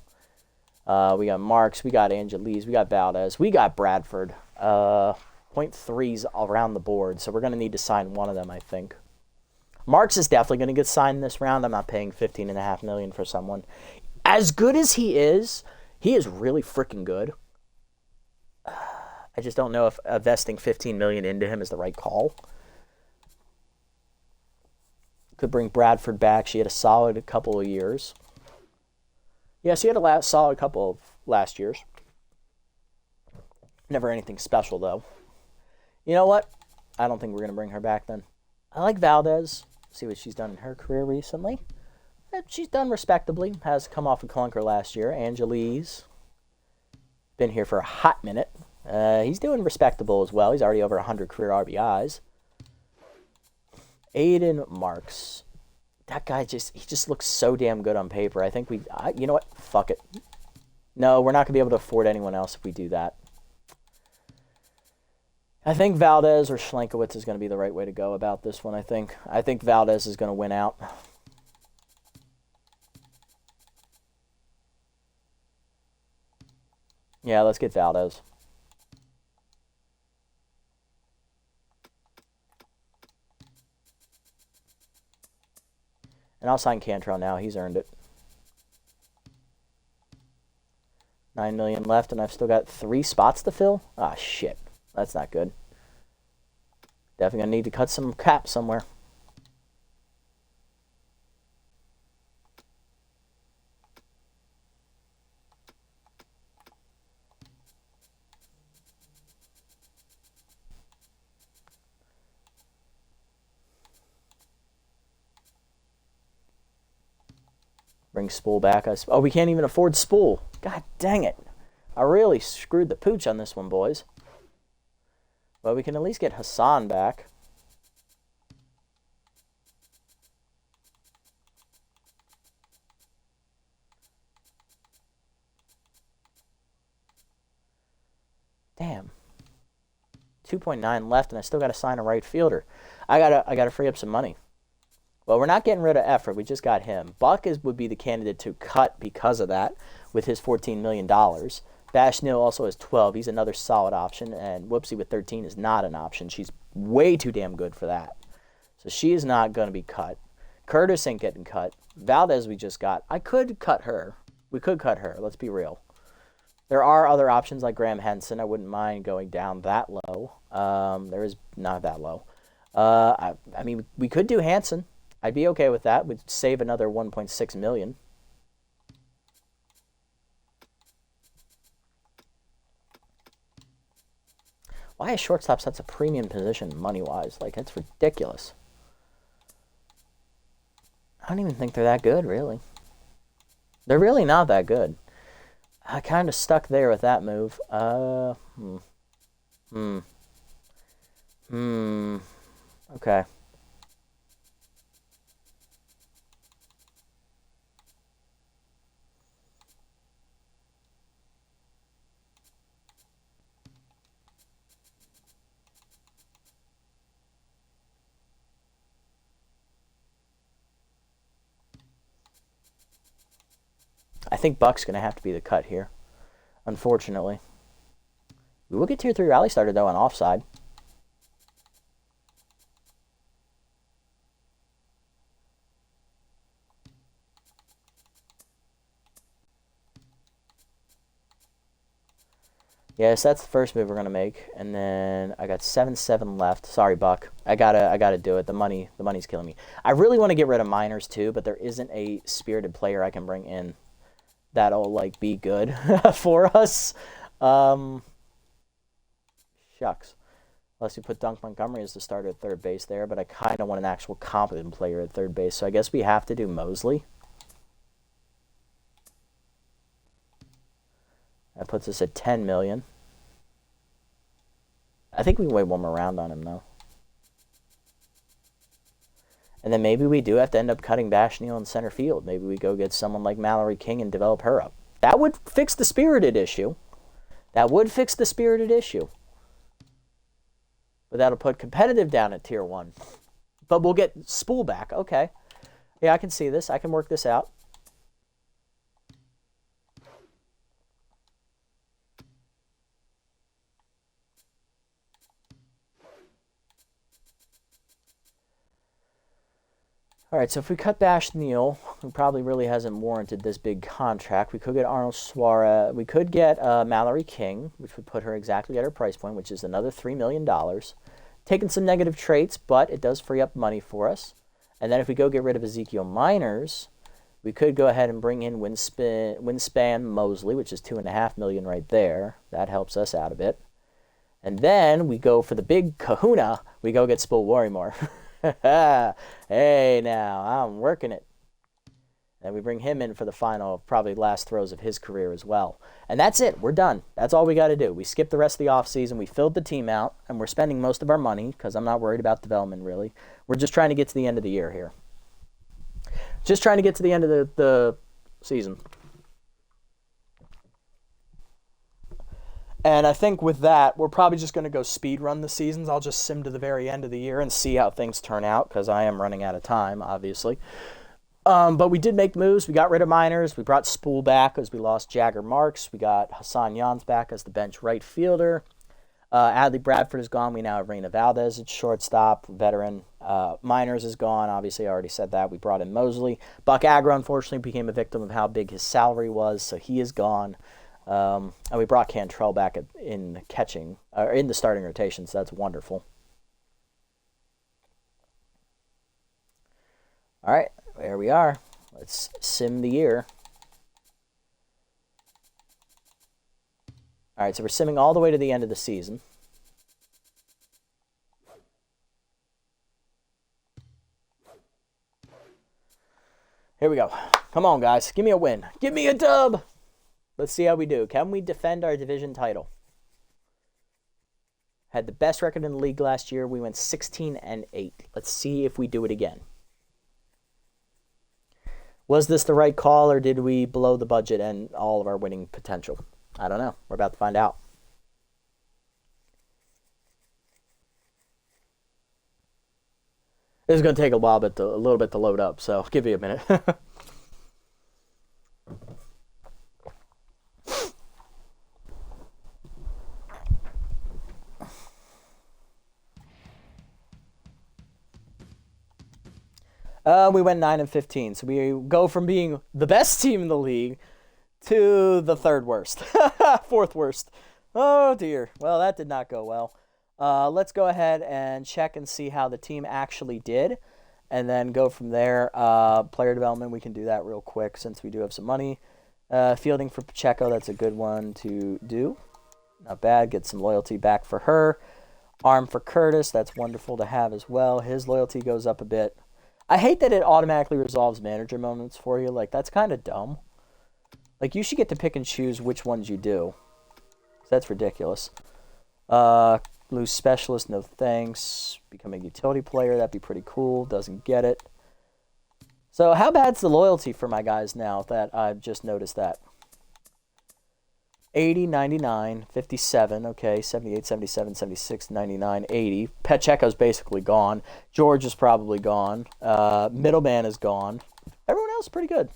We got Marks. We got Angeles. We got Valdez. We got Bradford. 0.3s around the board, so we're going to need to sign one of them, I think. Marks is definitely going to get signed this round. I'm not paying $15.5 million for someone. As good as he is really freaking good. I just don't know if investing $15 million into him is the right call. Could bring Bradford back. She had a solid couple of years. Yeah, she had a solid couple of last years. Never anything special, though. You know what? I don't think we're going to bring her back then. I like Valdez. See what she's done in her career recently. She's done respectably. Has come off a clunker last year. Angeles. Been here for a hot minute. He's doing respectable as well. He's already over 100 career RBIs. Aiden Marks. That guy just looks so damn good on paper. I think you know what? Fuck it. No, we're not going to be able to afford anyone else if we do that. I think Valdez or Schlenkowitz is going to be the right way to go about this one, I think. I think Valdez is going to win out. Yeah, let's get Valdez. And I'll sign Cantrell now. He's earned it. $9 million left, and I've still got 3 spots to fill? Ah, shit. That's not good. Definitely going to need to cut some cap somewhere. Bring Spool back. Oh, we can't even afford Spool. God dang it. I really screwed the pooch on this one, boys. But we can at least get Hassan back. Damn. 2.9 left, and I still got to sign a right fielder. I gotta free up some money. Well, we're not getting rid of Effort. We just got him. Buck would be the candidate to cut because of that with his $14 million. Bashnil also has 12. He's another solid option. And Whoopsie with 13 is not an option. She's way too damn good for that. So she is not going to be cut. Curtis ain't getting cut. Valdez we just got. I could cut her. We could cut her. Let's be real. There are other options like Graham Henson. I wouldn't mind going down that low. There is not that low. I mean, we could do Hanson. I'd be okay with that. We'd save another $1.6 million. Why is shortstop such a premium position money-wise? Like, it's ridiculous. I don't even think they're that good, really. They're really not that good. I kind of stuck there with that move. Okay. think Buck's going to have to be the cut here, unfortunately. We will get Tier 3 Rally started, though, on offside. Yes, that's the first move we're gonna make, and then I got 7-7 left. Sorry, Buck. I gotta do it. The money's killing me. I really want to get rid of miners too, but there isn't a spirited player I can bring in that'll like be good for us. Shucks. Unless you put Dunk Montgomery as the starter at third base there, but I kind of want an actual competent player at third base, so I guess we have to do Mosley. That puts us at 10 million. I think we can wait one more round on him, though. And then maybe we do have to end up cutting Bashneel in center field. Maybe we go get someone like Mallory King and develop her up. That would fix the spirited issue. That would fix the spirited issue. But that'll put competitive down at tier 1. But we'll get Spool back. Okay. Yeah, I can see this. I can work this out. All right, so if we cut Bashneel, who probably really hasn't warranted this big contract, we could get Arnold Suarez. We could get Mallory King, which would put her exactly at her price point, which is another $3 million. Taking some negative traits, but it does free up money for us. And then if we go get rid of Ezekiel Miners, we could go ahead and bring in Winspan Mosley, which is $2.5 million right there. That helps us out a bit. And then we go for the big kahuna. We go get Spool Worrymore. Hey, now, I'm working it. And we bring him in for the final, probably last throws of his career as well. And that's it. We're done. That's all we got to do. We skipped the rest of the offseason. We filled the team out, and we're spending most of our money because I'm not worried about development, really. We're just trying to get to the end of the year here. Just trying to get to the end of the season. And I think with that, we're probably just going to go speed run the seasons. I'll just sim to the very end of the year and see how things turn out because I am running out of time, obviously. But we did make moves. We got rid of Miners. We brought Spool back as we lost Jagger Marks. We got Hassan Jans back as the bench right fielder. Adley Bradford is gone. We now have Reina Valdez at shortstop, veteran. Miners is gone. Obviously, I already said that. We brought in Mosley. Buck Agra, unfortunately, became a victim of how big his salary was, so he is gone. And we brought Cantrell back in catching, or in the starting rotation, so that's wonderful. All right, there we are. Let's sim the year. All right, so we're simming all the way to the end of the season. Here we go. Come on, guys. Give me a win. Give me a dub. Let's see how we do. Can we defend our division title? Had the best record in the league last year. We went 16-8. Let's see if we do it again. Was this the right call, or did we blow the budget and all of our winning potential? I don't know. We're about to find out. This is going to take a while, but a little bit to load up, so give me a minute. We went 9-15, so we go from being the best team in the league to the third worst, fourth worst. Oh dear. Well, that did not go well. Let's go ahead and check and see how the team actually did, and then go from there. Player development, we can do that real quick since we do have some money. Fielding for Pacheco, that's a good one to do. Not bad. Get some loyalty back for her. Arm for Curtis, that's wonderful to have as well. His loyalty goes up a bit. I hate that it automatically resolves manager moments for you. Like, that's kind of dumb. Like, you should get to pick and choose which ones you do. That's ridiculous. Lose specialist, no thanks. Become a utility player, that'd be pretty cool. Doesn't get it. So how bad's the loyalty for my guys now that I've just noticed that? 80, 99, 57, okay, 78, 77, 76, 99, 80. Pacheco's basically gone. George is probably gone. Middleman is gone. Everyone else is pretty good.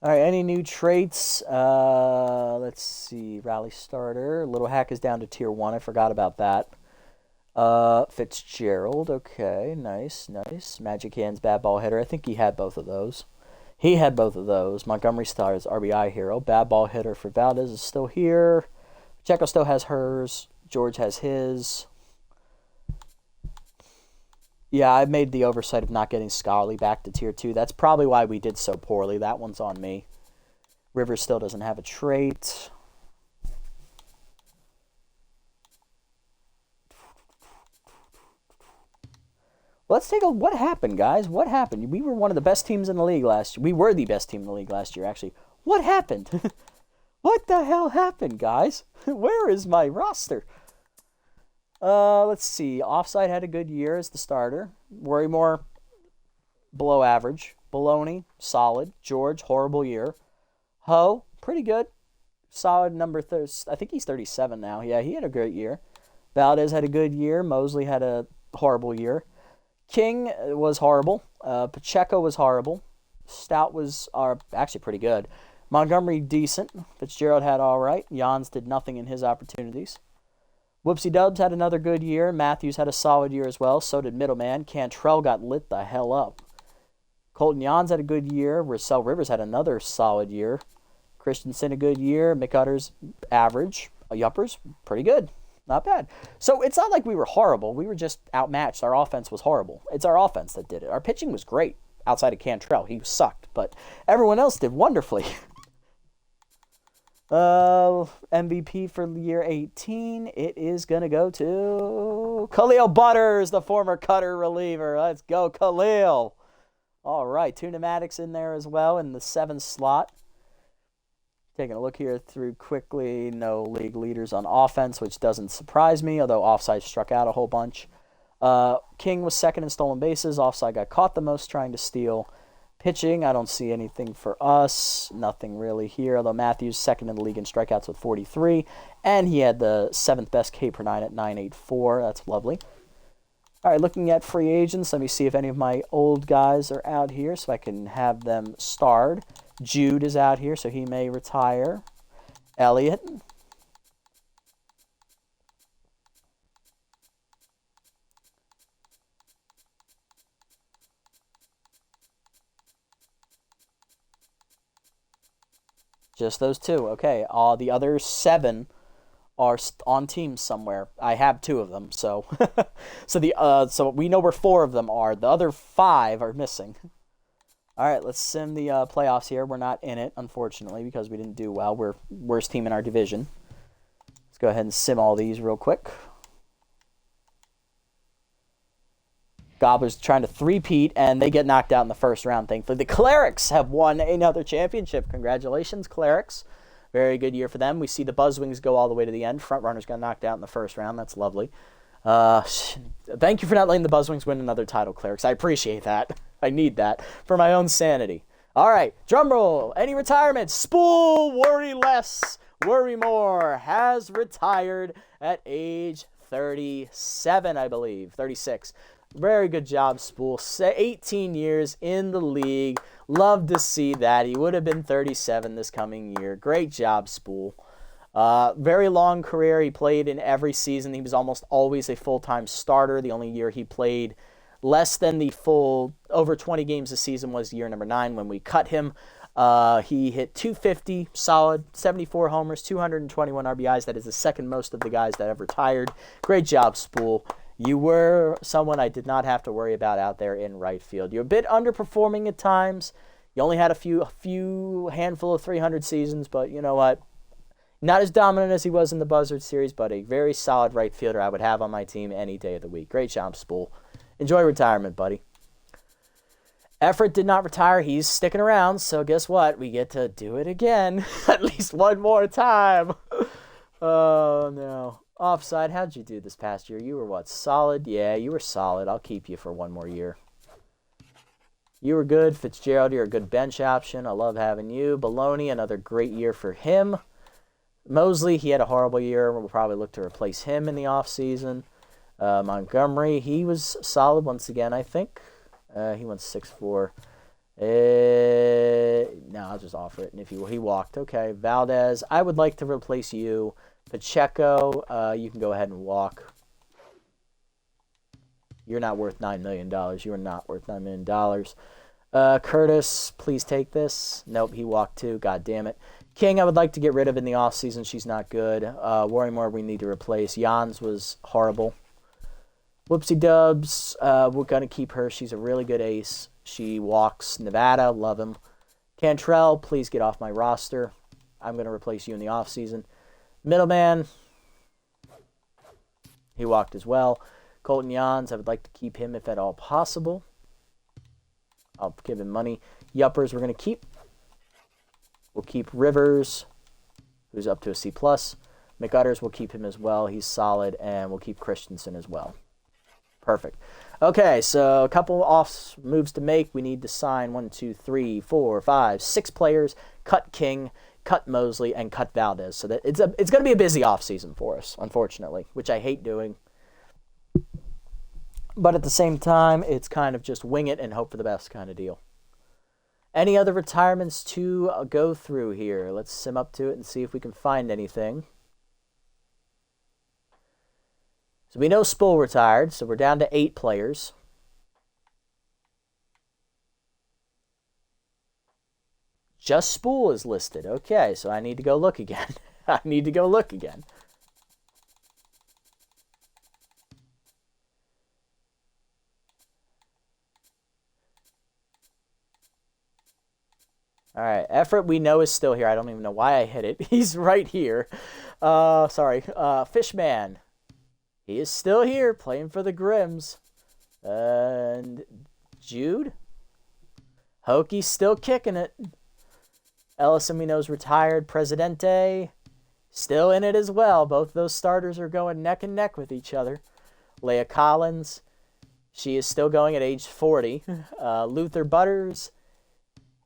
All right, any new traits? Let's see. Rally starter. Little Hack is down to tier 1. I forgot about that. Fitzgerald. Okay, nice, nice. Magic Hands, bad ball hitter. I think he had both of those. He had both of those. Montgomery Stars, RBI hero. Bad ball hitter for Valdez is still here. Pacheco still has hers. George has his. Yeah, I made the oversight of not getting Scully back to tier 2. That's probably why we did so poorly. That one's on me. Rivers still doesn't have a trait. Let's take a... What happened, guys? What happened? We were one of the best teams in the league last year. We were the best team in the league last year, actually. What happened? What the hell happened, guys? Where is my roster? Let's see. Offside had a good year as the starter. Worrymore, below average. Baloney, solid. George, horrible year. Ho, pretty good. Solid number... I think he's 37 now. Yeah, he had a great year. Valdez had a good year. Mosley had a horrible year. King was horrible. Pacheco was horrible. Stout was actually pretty good. Montgomery, decent. Fitzgerald had all right. Jans did nothing in his opportunities. Whoopsie Dubs had another good year. Matthews had a solid year as well. So did Middleman. Cantrell got lit the hell up. Colton Jans had a good year. Russell Rivers had another solid year. Christensen a good year. McUtters average. Yuppers pretty good. Not bad. So it's not like we were horrible. We were just outmatched. Our offense was horrible. It's our offense that did it. Our pitching was great outside of Cantrell. He sucked, but everyone else did wonderfully. MVP for year 18. It is going to go to Khalil Butters, the former Cutter reliever. Let's go, Khalil. All right, two pneumatics in there as well in the 7th slot. Taking a look here through quickly. No league leaders on offense, which doesn't surprise me, although offside struck out a whole bunch. King was second in stolen bases. Offside got caught the most trying to steal. Pitching, I don't see anything for us. Nothing really here, although Matthews second in the league in strikeouts with 43. And he had the 7th best K per 9 at 984. That's lovely. All right, looking at free agents. Let me see if any of my old guys are out here so I can have them starred. Jude is out here, so he may retire. Elliott. Just those two. Okay, the other 7 are on teams somewhere. I have 2 of them, so so we know where 4 of them are. The other 5 are missing. All right, let's sim the playoffs here. We're not in it, unfortunately, because we didn't do well. We're worst team in our division. Let's go ahead and sim all these real quick. Gobblers trying to three-peat, and they get knocked out in the first round, thankfully. The Clerics have won another championship. Congratulations, Clerics. Very good year for them. We see the Buzzwings go all the way to the end. Front runners got knocked out in the first round. That's lovely. Thank you for not letting the Buzzwings win another title, Clerics. I appreciate that. I need that for my own sanity. All right, drum roll. Any retirements? Spool, worry less, worry more. Has retired at age 37, I believe. 36. Very good job, Spool. 18 years in the league. Love to see that. He would have been 37 this coming year. Great job, Spool. Very long career. He played in every season. He was almost always a full-time starter. The only year he played less than the full over 20 games a season was year number 9 when we cut him. He hit 250, solid, 74 homers, 221 RBIs. That is the second most of the guys that have retired. Great job, Spool. You were someone I did not have to worry about out there in right field. You're a bit underperforming at times. You only had a handful of 300 seasons, but you know what? Not as dominant as he was in the Buzzard series, but a very solid right fielder I would have on my team any day of the week. Great job, Spool. Enjoy retirement, buddy. Effort did not retire. He's sticking around, so guess what? We get to do it again at least one more time. Oh, no. Offside, how'd you do this past year? You were what, solid? Yeah, you were solid. I'll keep you for one more year. You were good. Fitzgerald, you're a good bench option. I love having you. Baloney, another great year for him. Mosley, he had a horrible year. We'll probably look to replace him in the offseason. Montgomery, he was solid once again, I think. He went 6'4". No, I'll just offer it. And if he walked, okay. Valdez, I would like to replace you. Pacheco, you can go ahead and walk. You're not worth $9 million. You are not worth $9 million. Curtis, please take this. Nope, he walked too. God damn it. King, I would like to get rid of in the offseason. She's not good. Warrymore, we need to replace. Jans was horrible. Whoopsie Dubs, we're going to keep her. She's a really good ace. She walks. Nevada, love him. Cantrell, please get off my roster. I'm going to replace you in the offseason. Middleman, he walked as well. Colton Jans, I would like to keep him if at all possible. I'll give him money. Yuppers, we're going to keep. We'll keep Rivers, who's up to a C+. McUtters, we'll keep him as well. He's solid. And we'll keep Christensen as well. Perfect. Okay, so a couple off moves to make. We need to sign 1, 2, 3, 4, 5, 6 players. Cut King, cut Mosley, and cut Valdez. So that it's going to be a busy offseason for us, unfortunately, which I hate doing. But at the same time, it's kind of just wing it and hope for the best kind of deal. Any other retirements to go through here? Let's sim up to it and see if we can find anything. So we know Spool retired, so we're down to 8 players. Just Spool is listed. Okay, so I need to go look again. I need to go look again. All right, Effort we know is still here. I don't even know why I hit it. He's right here. Sorry. Fishman. He is still here playing for the Grims. And Jude? Hoki's still kicking it. Ellison we know is retired. Presidente still in it as well. Both those starters are going neck and neck with each other. Leah Collins, she is still going at age 40. Luther Butters,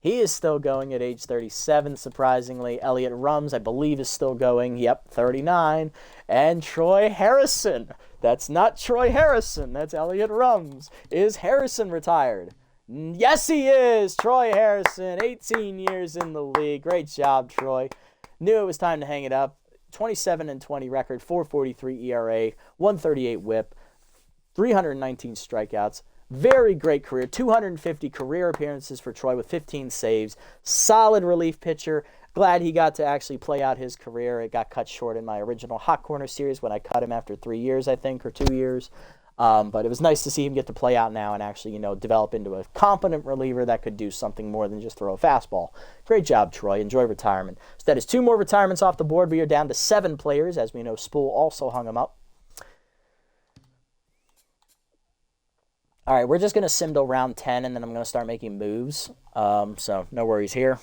he is still going at age 37, surprisingly. Elliot Rums, I believe, is still going. Yep, 39. And Troy Harrison. That's not Troy Harrison. That's Elliot Rums. Is Harrison retired? Yes, he is. Troy Harrison, 18 years in the league. Great job, Troy. Knew it was time to hang it up. 27-20 record, 4.43 ERA, 138 WHIP, 319 strikeouts. Very great career. 250 career appearances for Troy with 15 saves. Solid relief pitcher. Glad he got to actually play out his career. It got cut short in my original Hot Corner series when I cut him after 3 years, I think, or 2 years. But it was nice to see him get to play out now and actually, develop into a competent reliever that could do something more than just throw a fastball. Great job, Troy. Enjoy retirement. So that is 2 more retirements off the board. We are down to 7 players. As we know, Spool also hung them up. All right, we're just going to sim till round 10, and then I'm going to start making moves. So no worries here.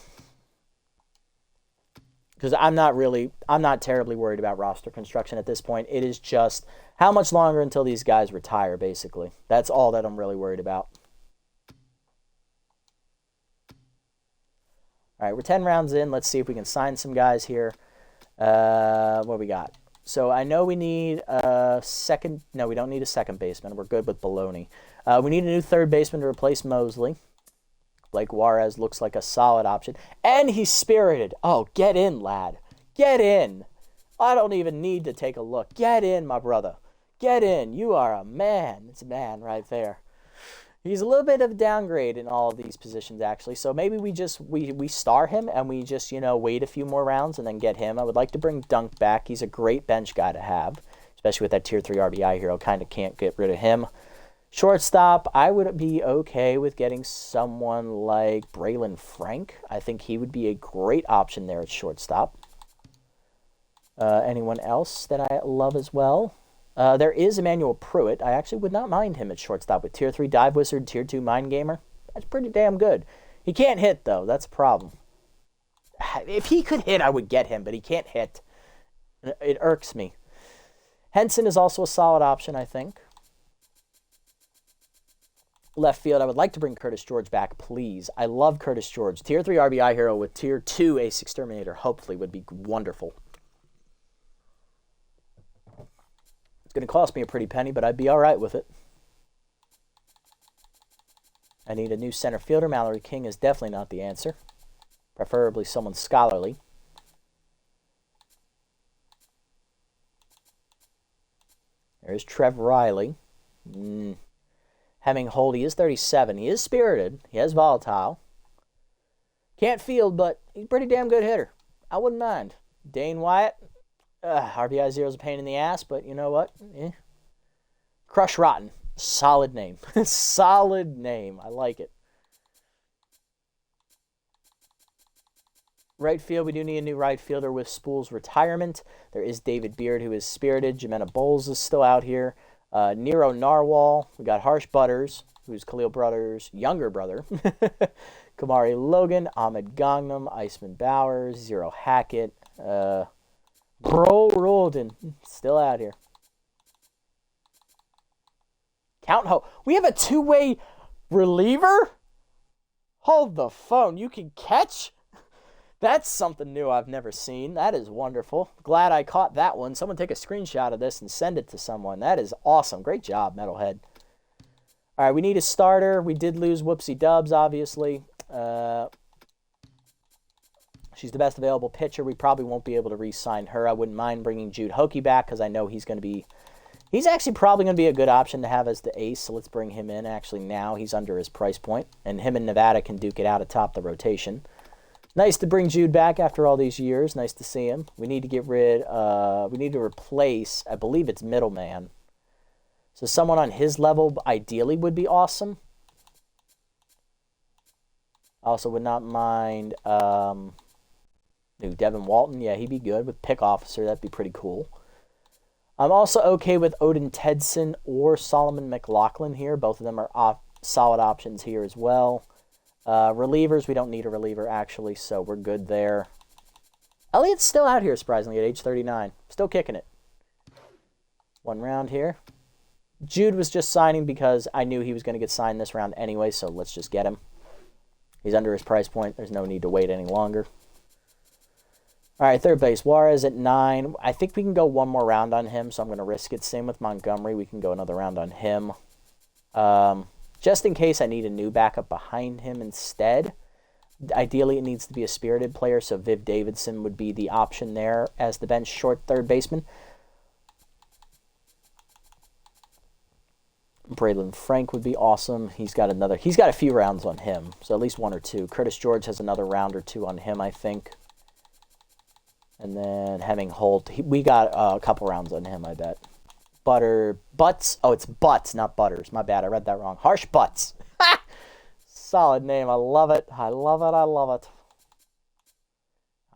Because I'm not terribly worried about roster construction at this point. It is just how much longer until these guys retire, basically. That's all that I'm really worried about. All right, we're 10 rounds in. Let's see if we can sign some guys here. What we got? So I know we need a second. No, we don't need a second baseman. We're good with Baloney. We need a new third baseman to replace Mosley. Blake Juarez looks like a solid option. And he's spirited. Oh, get in, lad. Get in. I don't even need to take a look. Get in, my brother. Get in. You are a man. It's a man right there. He's a little bit of a downgrade in all of these positions, actually. So maybe we star him and we just, wait a few more rounds and then get him. I would like to bring Dunk back. He's a great bench guy to have, especially with that Tier 3 RBI hero. Kind of can't get rid of him. Shortstop, I would be okay with getting someone like Braylon Frank. I think he would be a great option there at shortstop. Anyone else that I love as well? There is Emmanuel Pruitt. I actually would not mind him at shortstop with Tier 3 Dive Wizard, Tier 2 Mind Gamer. That's pretty damn good. He can't hit, though. That's a problem. If he could hit, I would get him, but he can't hit. It irks me. Henson is also a solid option, I think. Left field, I would like to bring Curtis George back, please. I love Curtis George. Tier 3 RBI hero with Tier 2 Ace Exterminator, hopefully, would be wonderful. It's going to cost me a pretty penny, but I'd be all right with it. I need a new center fielder. Mallory King is definitely not the answer. Preferably someone scholarly. There's Trev Riley. Hemming Holt, he is 37. He is spirited. He is volatile. Can't field, but he's a pretty damn good hitter. I wouldn't mind. Dane Wyatt. RBI 0 is a pain in the ass, but you know what? Crush Rotten. Solid name. Solid name. I like it. Right field, we do need a new right fielder with Spool's retirement. There is David Beard, who is spirited. Jimena Bowles is still out here. Nero Narwhal. We got Harsh Butters, who's Khalil Brothers' younger brother. Kamari Logan, Ahmed Gangnam, Iceman Bowers, Zero Hackett. Bro Rolden, still out here. Count Ho. We have a two-way reliever? Hold the phone. You can catch? That's something new I've never seen. That is wonderful. Glad I caught that one. Someone take a screenshot of this and send it to someone. That is awesome. Great job, Metalhead. All right, we need a starter. We did lose Whoopsie Dubs, obviously. She's the best available pitcher. We probably won't be able to re-sign her. I wouldn't mind bringing Jude Hockey back because I know he's going to be... He's actually probably going to be a good option to have as the ace, so let's bring him in. Actually, now he's under his price point, and him and Nevada can duke it out atop the rotation. Nice to bring Jude back after all these years. Nice to see him. We need to get rid... we need to replace... I believe it's Middleman. So someone on his level ideally would be awesome. I also would not mind... Devin Walton. Yeah, he'd be good. With Pick Officer, that'd be pretty cool. I'm also okay with Odin Tedson or Solomon McLaughlin here. Both of them are solid options here as well. Relievers, we don't need a reliever, actually, so we're good there. Elliott's still out here, surprisingly, at age 39. Still kicking it. One round here. Jude was just signing because I knew he was going to get signed this round anyway, so let's just get him. He's under his price point. There's no need to wait any longer. All right, third base. Juarez at 9. I think we can go one more round on him, so I'm going to risk it. Same with Montgomery. We can go another round on him. Just in case I need a new backup behind him instead. Ideally, it needs to be a spirited player, so Viv Davidson would be the option there as the bench short third baseman. Braylon Frank would be awesome. He's got a few rounds on him, so at least one or two. Curtis George has another round or two on him, I think. And then Hemming Holt, we got a couple rounds on him, I bet. Butts. Oh, it's Butts, not Butters. My bad, I read that wrong. Harsh Butts. Solid name. I love it. I love it. I love it.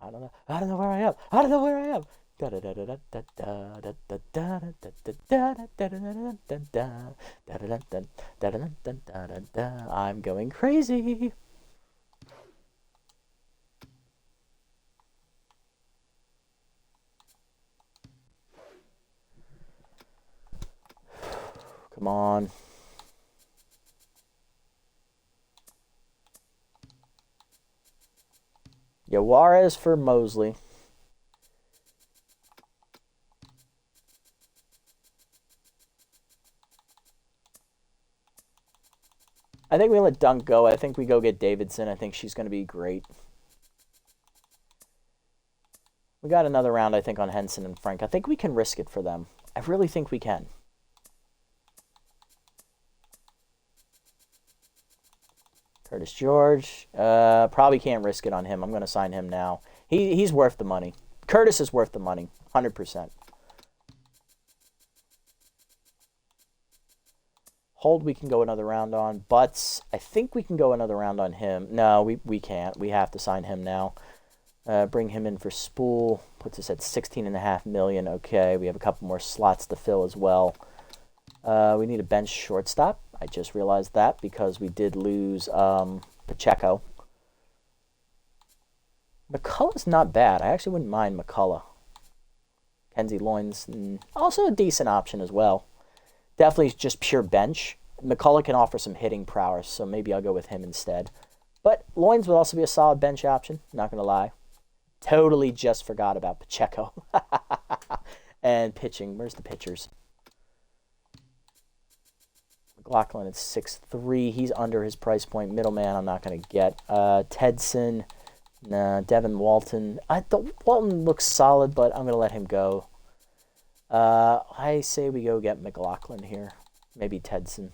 I don't know where I am. I don't know where I am. I'm going crazy. Come on. Yeah, Juarez for Mosley. I think we let Dunk go. I think we go get Davidson. I think she's going to be great. We got another round, I think, on Henson and Frank. I think we can risk it for them. I really think we can. Curtis George. Probably can't risk it on him. I'm going to sign him now. He's worth the money. Curtis is worth the money. 100%. Hold, we can go another round on. Butts, I think we can go another round on him. No, we can't. We have to sign him now. Bring him in for Spool. Puts us at $16.5 million. Okay, we have a couple more slots to fill as well. We need a bench shortstop. I just realized that because we did lose Pacheco. McCullough's not bad. I actually wouldn't mind McCullough. Kenzie Loins, also a decent option as well. Definitely just pure bench. McCullough can offer some hitting prowess, so maybe I'll go with him instead. But Loins would also be a solid bench option, not going to lie. Totally just forgot about Pacheco. And pitching. Where's the pitchers? McLaughlin at 6'3". He's under his price point. Middleman, I'm not going to get. Tedson, nah. Devin Walton. Walton looks solid, but I'm going to let him go. I say we go get McLaughlin here. Maybe Tedson.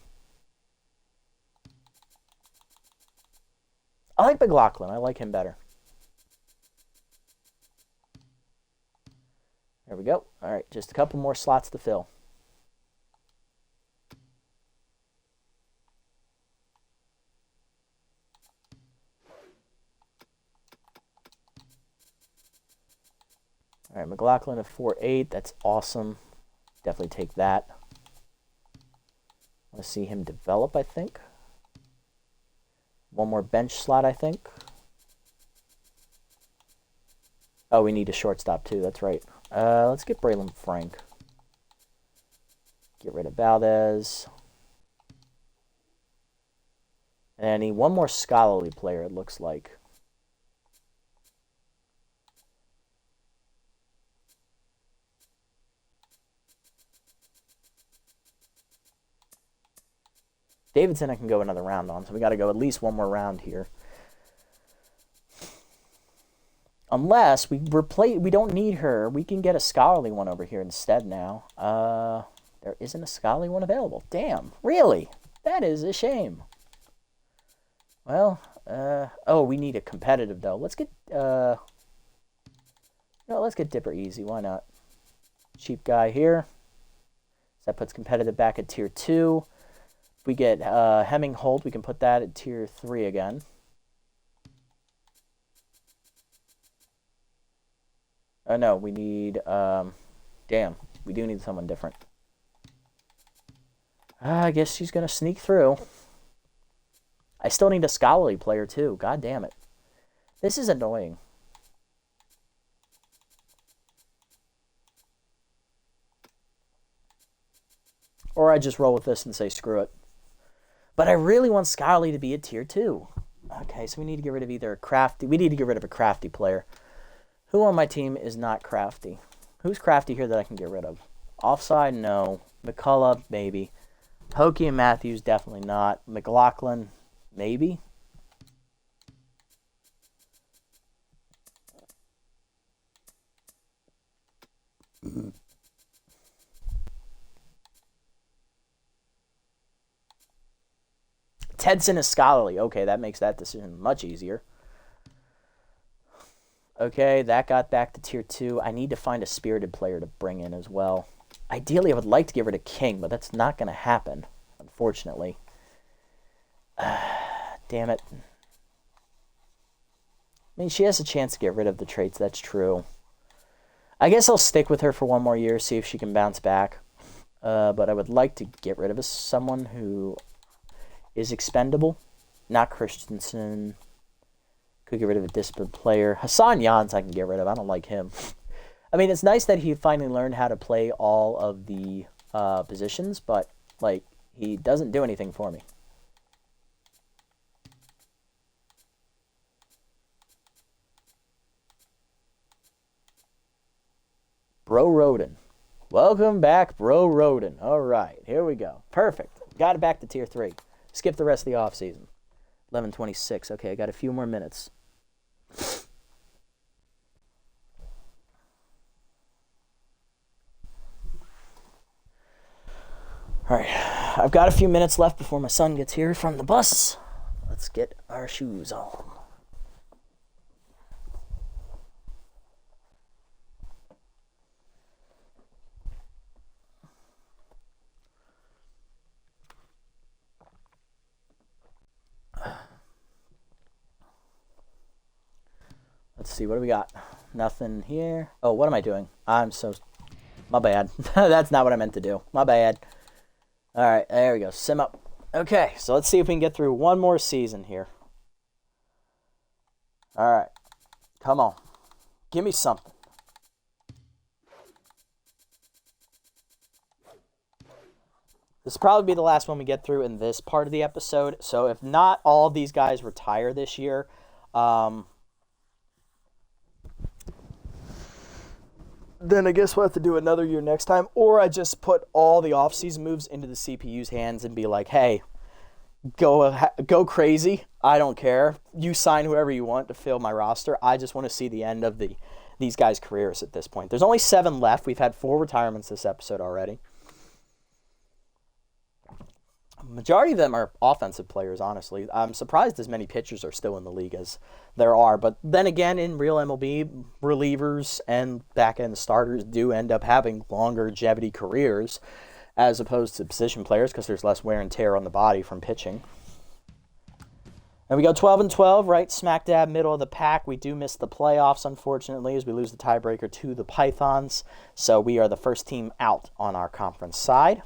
I like McLaughlin. I like him better. There we go. All right, just a couple more slots to fill. All right, McLaughlin at 4'8". That's awesome. Definitely take that. I want to see him develop, I think. One more bench slot, I think. Oh, we need a shortstop, too. That's right. Let's get Braylon Frank. Get rid of Valdez. And I need one more scholarly player, it looks like. Davidson I can go another round on, so we got to go at least one more round here. Unless we don't need her. We can get a scholarly one over here instead now. There isn't a scholarly one available. Damn, really? That is a shame. Well, oh, we need a competitive though. Let's get let's get Dipper Easy. Why not? Cheap guy here. So that puts competitive back at tier 2. If we get Hemming Holt, we can put that at tier 3 again. Oh no, we need damn, we do need someone different. I guess she's gonna sneak through. I still need a scholarly player too. God damn it. This is annoying. Or I just roll with this and say screw it. But I really want scholarly to be a tier 2. Okay, so we need to get rid of either a crafty. We need to get rid of a crafty player. Who on my team is not crafty? Who's crafty here that I can get rid of? Offside, no. McCullough, maybe. Hokie and Matthews, definitely not. McLaughlin, maybe. Tedson is scholarly. Okay, that makes that decision much easier. Okay, that got back to tier 2. I need to find a spirited player to bring in as well. Ideally, I would like to get rid of King, but that's not going to happen, unfortunately. Damn it. I mean, she has a chance to get rid of the traits, that's true. I guess I'll stick with her for one more year, see if she can bounce back. But I would like to get rid of someone who is expendable. Not Christensen. Could get rid of a disciplined player. Hassan Jans I can get rid of. I don't like him. I mean, it's nice that he finally learned how to play all of the positions, but, like, he doesn't do anything for me. Bro Roden. Welcome back, Bro Roden. All right, here we go. Perfect. Got it back to tier 3. Skip the rest of the offseason. 11:26. Okay, I got a few more minutes. All right, I've got a few minutes left before my son gets here from the bus. Let's get our shoes on. Let's see, what do we got? Nothing here. Oh, what am I doing? My bad. That's not what I meant to do. My bad. All right, there we go. Sim up. Okay, so let's see if we can get through one more season here. All right. Come on. Give me something. This will probably be the last one we get through in this part of the episode. So if not all these guys retire this year, then I guess we'll have to do another year next time. Or I just put all the offseason moves into the CPU's hands and be like, hey, go crazy. I don't care. You sign whoever you want to fill my roster. I just want to see the end of these guys' careers at this point. There's only 7 left. We've had 4 retirements this episode already. Majority of them are offensive players, honestly. I'm surprised as many pitchers are still in the league as there are. But then again, in real MLB, relievers and back-end starters do end up having longevity careers as opposed to position players because there's less wear and tear on the body from pitching. And we go 12-12, right smack dab middle of the pack. We do miss the playoffs, unfortunately, as we lose the tiebreaker to the Pythons. So we are the first team out on our conference side.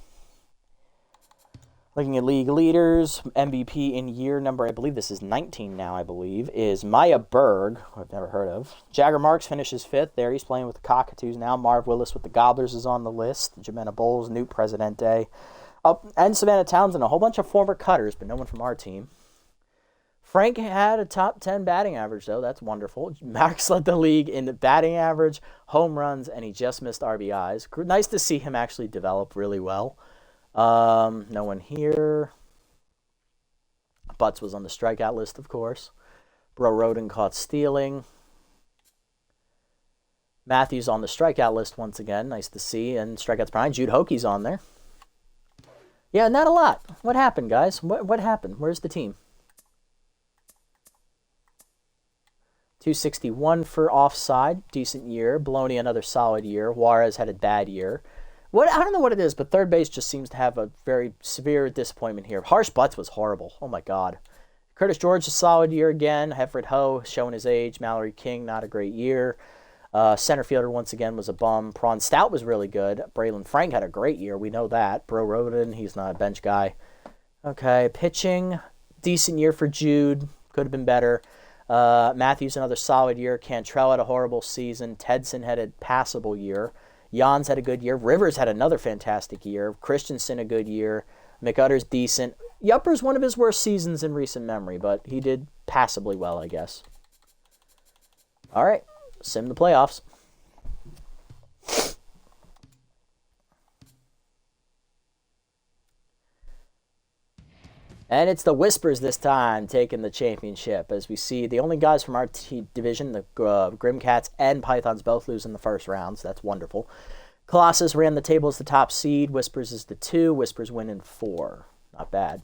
Looking at league leaders, MVP in year number, I believe this is 19 now, I believe, is Maya Berg, who I've never heard of. Jagger Marks finishes 5th. There he's playing with the Cockatoos now. Marv Willis with the Gobblers is on the list. Jimena Bowles, Newt Presidente. And Savannah Townsend, a whole bunch of former Cutters, but no one from our team. Frank had a top 10 batting average, though. That's wonderful. Marks led the league in batting average, home runs, and he just missed RBIs. Nice to see him actually develop really well. No one here. Butts was on the strikeout list, of course. Bro Roden caught stealing. Matthews on the strikeout list once again. Nice to see. And strikeouts behind. Jude Hokey's on there. Yeah, not a lot. What happened, guys? What happened? Where's the team? 261 for offside. Decent year. Bologna, another solid year. Juarez had a bad year. I don't know what it is, but third base just seems to have a very severe disappointment here. Harsh Butts was horrible. Oh, my God. Curtis George, a solid year again. Hefford Ho, showing his age. Mallory King, not a great year. Center fielder, once again, was a bum. Prawn Stout was really good. Braylon Frank had a great year. We know that. Bro Roden, he's not a bench guy. Okay, pitching, decent year for Jude. Could have been better. Matthews, another solid year. Cantrell had a horrible season. Tedson had a passable year. Jans had a good year. Rivers had another fantastic year. Christensen a good year. McUtter's decent. Yupper's one of his worst seasons in recent memory, but he did passably well, I guess. All right, sim the playoffs. And it's the Whispers this time taking the championship. As we see, the only guys from our division, the Grim Cats and Pythons, both lose in the first rounds. That's wonderful. Colossus ran the table as the top seed. Whispers is the 2. Whispers win in 4. Not bad.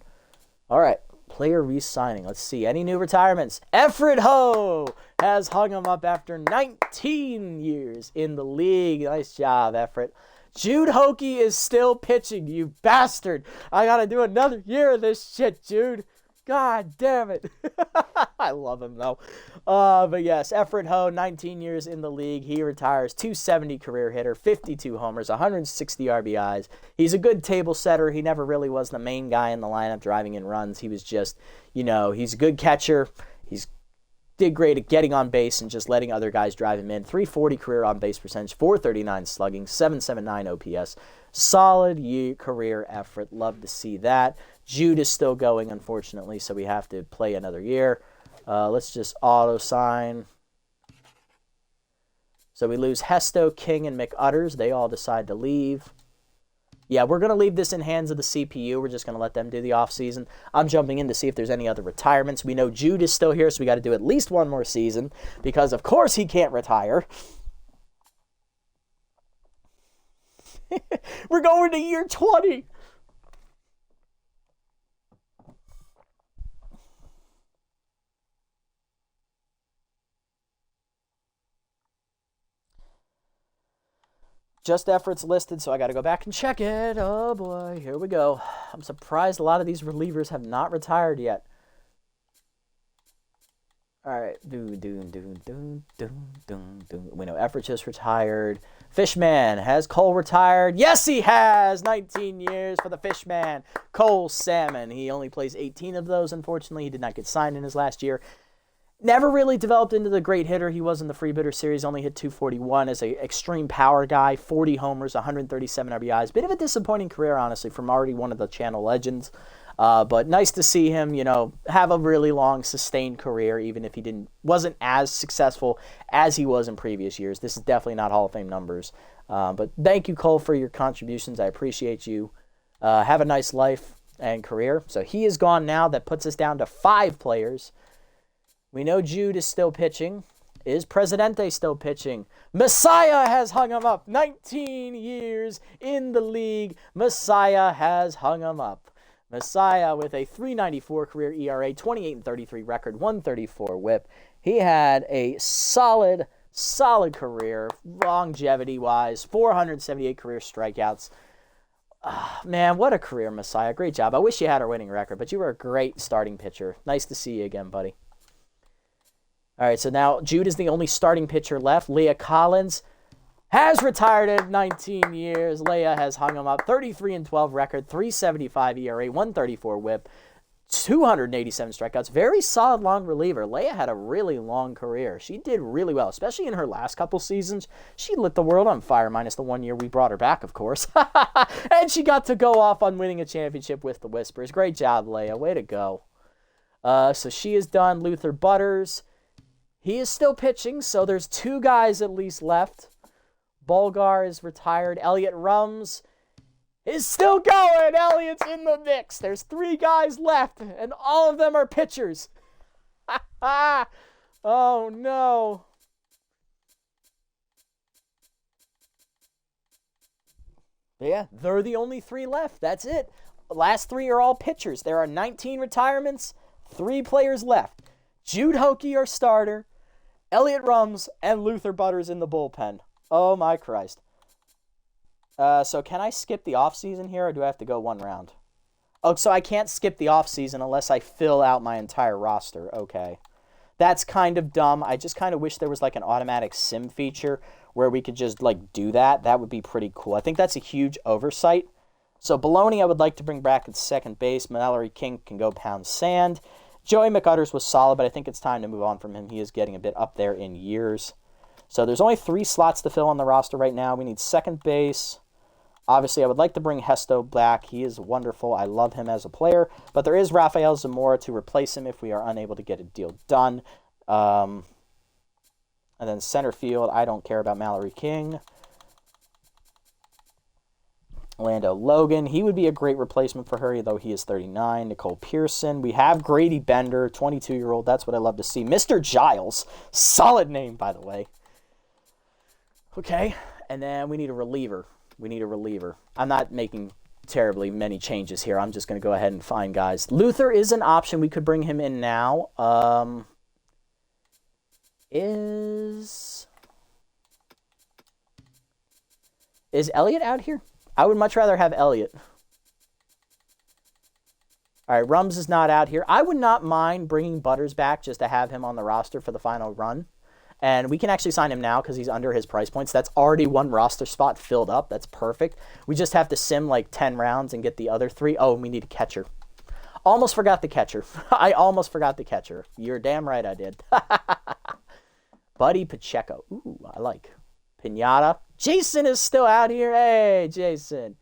All right, player re-signing. Let's see. Any new retirements? Effred Ho has hung him up after 19 years in the league. Nice job, Effred. Jude Hokey is still pitching, you bastard. I got to do another year of this shit, Jude. God damn it. I love him, though. But yes, Effred Ho, 19 years in the league. He retires, 270 career hitter, 52 homers, 160 RBIs. He's a good table setter. He never really was the main guy in the lineup driving in runs. He was just, he's a good catcher. Did great at getting on base and just letting other guys drive him in. 340 career on base percentage, 439 slugging, 779 OPS. Solid career effort. Love to see that. Jude is still going, unfortunately, so we have to play another year. Let's just auto-sign. So we lose Hesto, King, and McUtters. They all decide to leave. Yeah, we're going to leave this in hands of the CPU. We're just going to let them do the offseason. I'm jumping in to see if there's any other retirements. We know Jude is still here, so we got to do at least one more season because, of course, he can't retire. We're going to year 20. Just efforts listed, so I got to go back and check it. Oh, boy. Here we go. I'm surprised a lot of these relievers have not retired yet. All right. We know Effort just retired. Fishman. Has Cole retired? Yes, he has. 19 years for the Fishman. Cole Salmon. He only plays 18 of those, unfortunately. He did not get signed in his last year. Never really developed into the great hitter he was in the Freebooter series. Only hit 241 as an extreme power guy. 40 homers, 137 RBIs. Bit of a disappointing career, honestly, from already one of the channel legends. But nice to see him, have a really long, sustained career, even if he wasn't as successful as he was in previous years. This is definitely not Hall of Fame numbers. But thank you, Cole, for your contributions. I appreciate you. Have a nice life and career. So he is gone now. That puts us down to 5 players. We know Jude is still pitching. Is Presidente still pitching? Messiah has hung him up. 19 years in the league. Messiah has hung him up. Messiah with a 3.94 career ERA, 28-33 record, 134 whip. He had a solid career, longevity-wise, 478 career strikeouts. Man, what a career, Messiah. Great job. I wish you had our winning record, but you were a great starting pitcher. Nice to see you again, buddy. All right, so now Jude is the only starting pitcher left. Leah Collins has retired at 19 years. Leah has hung him up. 33-12 record, 3.75 ERA, 134 whip, 287 strikeouts. Very solid long reliever. Leah had a really long career. She did really well, especially in her last couple seasons. She lit the world on fire, minus the 1 year we brought her back, of course. And she got to go off on winning a championship with the Whispers. Great job, Leah. Way to go. So she is done. Luther Butters. He is still pitching, so there's 2 guys at least left. Bulgar is retired. Elliot Rums is still going. Elliot's in the mix. There's 3 guys left, and all of them are pitchers. Oh, no. But yeah, they're the only 3 left. That's it. The last 3 are all pitchers. There are 19 retirements, 3 players left. Jude Hokey, our starter. Elliot Rums and Luther Butters in the bullpen. Oh, my Christ. So can I skip the offseason here, or do I have to go 1 round? Oh, so I can't skip the offseason unless I fill out my entire roster. Okay. That's kind of dumb. I just kind of wish there was like an automatic sim feature where we could just like do that. That would be pretty cool. I think that's a huge oversight. So Baloney I would like to bring back at second base. Mallory King can go pound sand. Joey McUtters was solid, but I think it's time to move on from him. He is getting a bit up there in years. So there's only 3 slots to fill on the roster right now. We need second base. Obviously, I would like to bring Hesto back. He is wonderful. I love him as a player. But there is Rafael Zamora to replace him if we are unable to get a deal done. And then center field, I don't care about Mallory King. Lando Logan, he would be a great replacement for her, though he is 39. Nicole Pearson. We have Grady Bender, 22-year-old. That's what I love to see. Mr. Giles. Solid name, by the way. Okay, and then we need a reliever. I'm not making terribly many changes here. I'm just going to go ahead and find guys. Luther is an option. We could bring him in now. Is Elliot out here? I would much rather have Elliot. All right, Rums is not out here. I would not mind bringing Butters back just to have him on the roster for the final run. And we can actually sign him now because he's under his price points. That's already 1 roster spot filled up. That's perfect. We just have to sim like 10 rounds and get the other 3. Oh, we need a catcher. Almost forgot the catcher. I almost forgot the catcher. You're damn right I did. Buddy Pacheco. Ooh, I like. Pinata. Jason is still out here. Hey, Jason.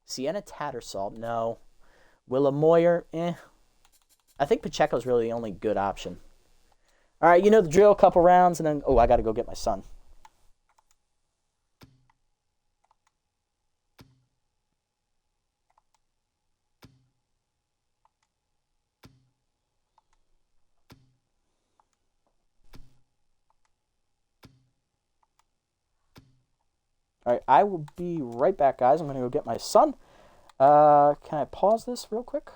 Sienna Tattersall. No. Willa Moyer. I think Pacheco's really the only good option. All right, you know the drill. A couple rounds, and then... Oh, I got to go get my son. All right, I will be right back, guys. I'm going to go get my son. Can I pause this real quick?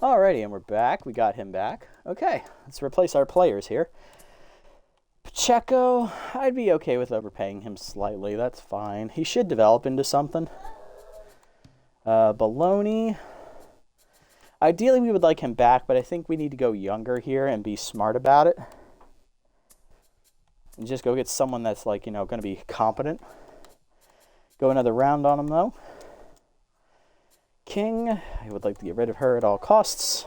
Alrighty, and we're back. We got him back. Okay, let's replace our players here. Pacheco, I'd be okay with overpaying him slightly. That's fine. He should develop into something. Baloney. Ideally, we would like him back, but I think we need to go younger here and be smart about it. And just go get someone that's, like, going to be competent. Go another round on him, though. King, I would like to get rid of her at all costs.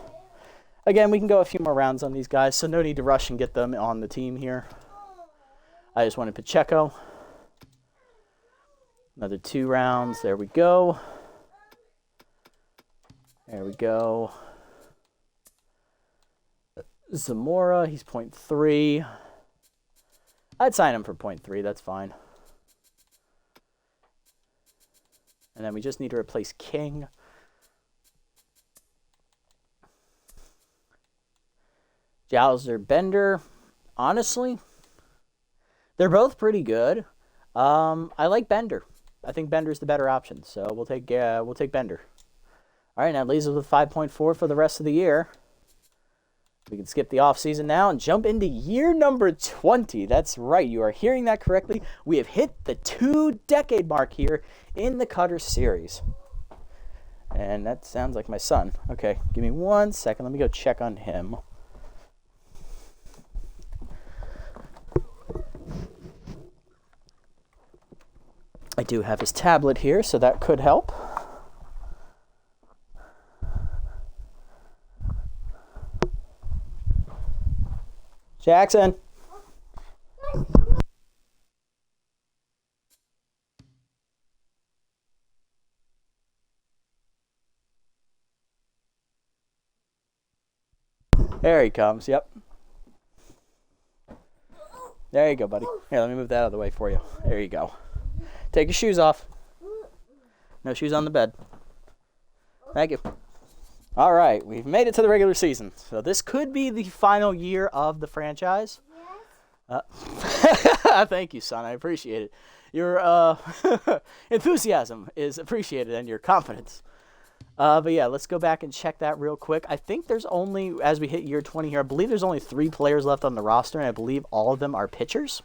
Again, we can go a few more rounds on these guys, so no need to rush and get them on the team here. I just wanted Pacheco. Another 2 rounds. There we go. There we go. Zamora, he's 0.3. I'd sign him for 0.3. That's fine. And then we just need to replace King. Jowser, Bender, honestly, they're both pretty good. I like Bender. I think Bender's the better option, so we'll take Bender. All right, now it leaves us with 5.4 for the rest of the year. We can skip the off season now and jump into year number 20. That's right, you are hearing that correctly. We have hit the 2-decade mark here in the Cutter series. And that sounds like my son. Okay, give me 1 second. Let me go check on him. I do have his tablet here, so that could help. Jackson. There he comes, yep. There you go, buddy. Here, let me move that out of the way for you. There you go. Take your shoes off. No shoes on the bed. Thank you. All right, we've made it to the regular season. So this could be the final year of the franchise. Yes. Thank you, son. I appreciate it. Your enthusiasm is appreciated and your confidence. But yeah, let's go back and check that real quick. I think there's only, as we hit year 20 here, I believe there's only 3 players left on the roster, and I believe all of them are pitchers.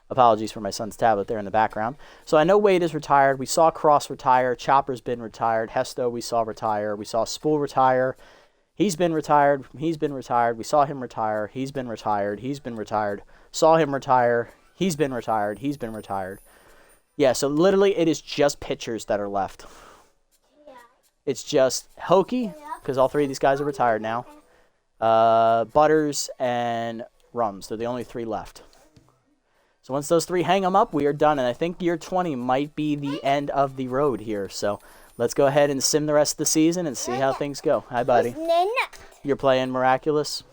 Apologies for my son's tablet there in the background. So I know Wade is retired. We saw Cross retire. Chopper's been retired. Hesto we saw retire. We saw Spool retire. He's been retired. He's been retired. We saw him retire. He's been retired. He's been retired. Saw him retire. He's been retired. He's been retired. Yeah, so literally it is just pitchers that are left. It's just Hokey, because all 3 of these guys are retired now. Butters and Rums. They're the only 3 left. So once those 3 hang them up, we are done. And I think year 20 might be the end of the road here. So let's go ahead and sim the rest of the season and see how things go. Hi, buddy. You're playing Miraculous?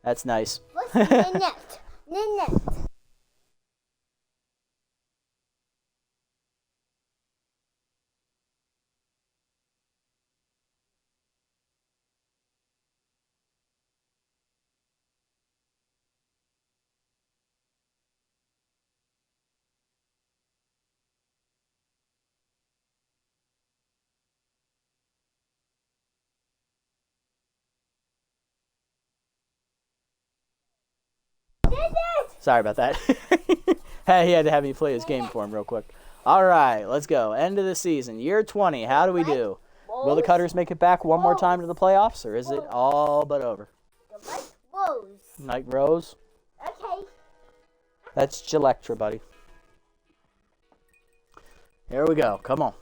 That's nice. Sorry about that. He had to have me play his game for him real quick. All right, let's go. End of the season. Year 20. How do we do? Will the Cutters make it back one more time to the playoffs, or is it all but over? Night Rose? Okay. That's Gelectra, buddy. Here we go. Come on.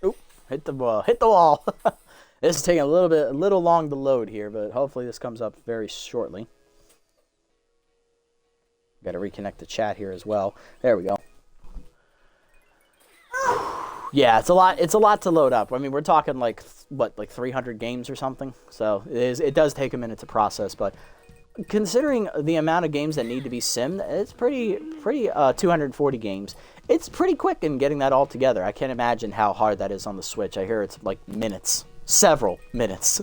Oop, hit the wall. Hit the wall. This is taking a little long to load here, but hopefully this comes up very shortly. Got to reconnect the chat here as well. There we go. Yeah, it's a lot to load up. I mean, we're talking like 300 games or something. So it does take a minute to process, but considering the amount of games that need to be simmed, it's pretty 240 games. It's pretty quick in getting that all together. I can't imagine how hard that is on the Switch. I hear it's like minutes, several minutes.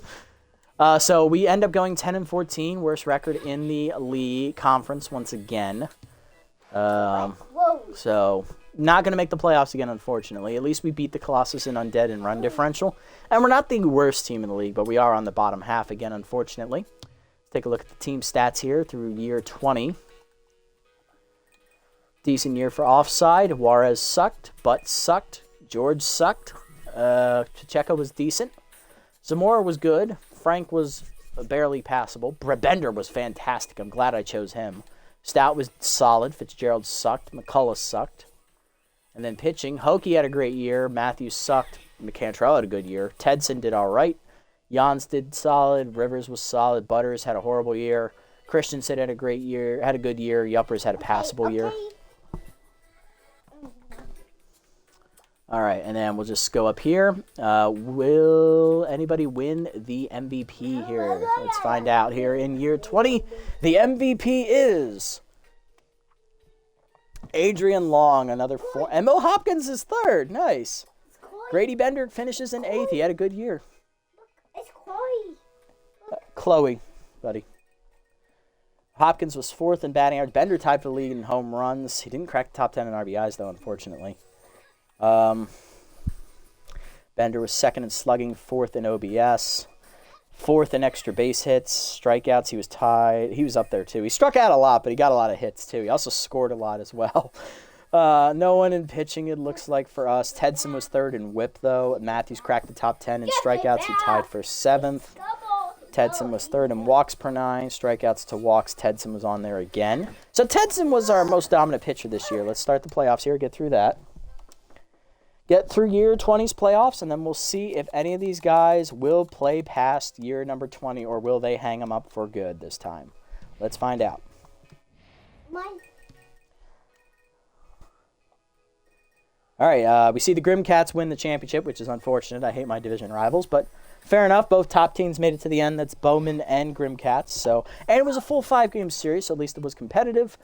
So we end up going 10-14, worst record in the league conference once again. So not going to make the playoffs again, unfortunately. At least we beat the Colossus in undead and run differential. And we're not the worst team in the league, but we are on the bottom half again, unfortunately. Let's take a look at the team stats here through year 20. Decent year for offside. Juarez sucked. Butt sucked. George sucked. Pacheco was decent. Zamora was good. Frank was barely passable. Bender was fantastic. I'm glad I chose him. Stout was solid. Fitzgerald sucked. McCullough sucked. And then pitching, Hokie had a great year. Matthews sucked. McCantrell had a good year. Tedson did all right. Jans did solid. Rivers was solid. Butters had a horrible year. Christensen had a great year. Had a good year. Yuppers had a passable year. All right, and then we'll just go up here. Will anybody win the MVP here? Let's find out here in year 20. The MVP is Adrian Long, another 4. And Mo Hopkins is 3rd. Nice. Grady Bender finishes in 8th. He had a good year. It's Chloe. Chloe, buddy. Hopkins was 4th in batting average. Bender tied for the league in home runs. He didn't crack the top 10 in RBIs, though, unfortunately. Bender was 2nd in slugging, 4th in OBS, 4th in extra base hits, strikeouts. He was tied. He was up there too. He struck out a lot, but he got a lot of hits too. He also scored a lot as well. No one in pitching, it looks like, for us. Tedson was 3rd in whip, though. Matthews cracked the top 10 in strikeouts. He tied for 7th. Tedson was 3rd in walks per 9. Strikeouts to walks. Tedson was on there again. So Tedson was our most dominant pitcher this year. Let's start the playoffs here. Get through that. Get through year 20's playoffs, and then we'll see if any of these guys will play past year number 20, or will they hang them up for good this time. Let's find out. All right, we see the Grim Cats win the championship, which is unfortunate. I hate my division rivals, but fair enough. Both top teams made it to the end. That's Bowman and Grim Cats. And it was a full 5-game series, so at least it was competitive.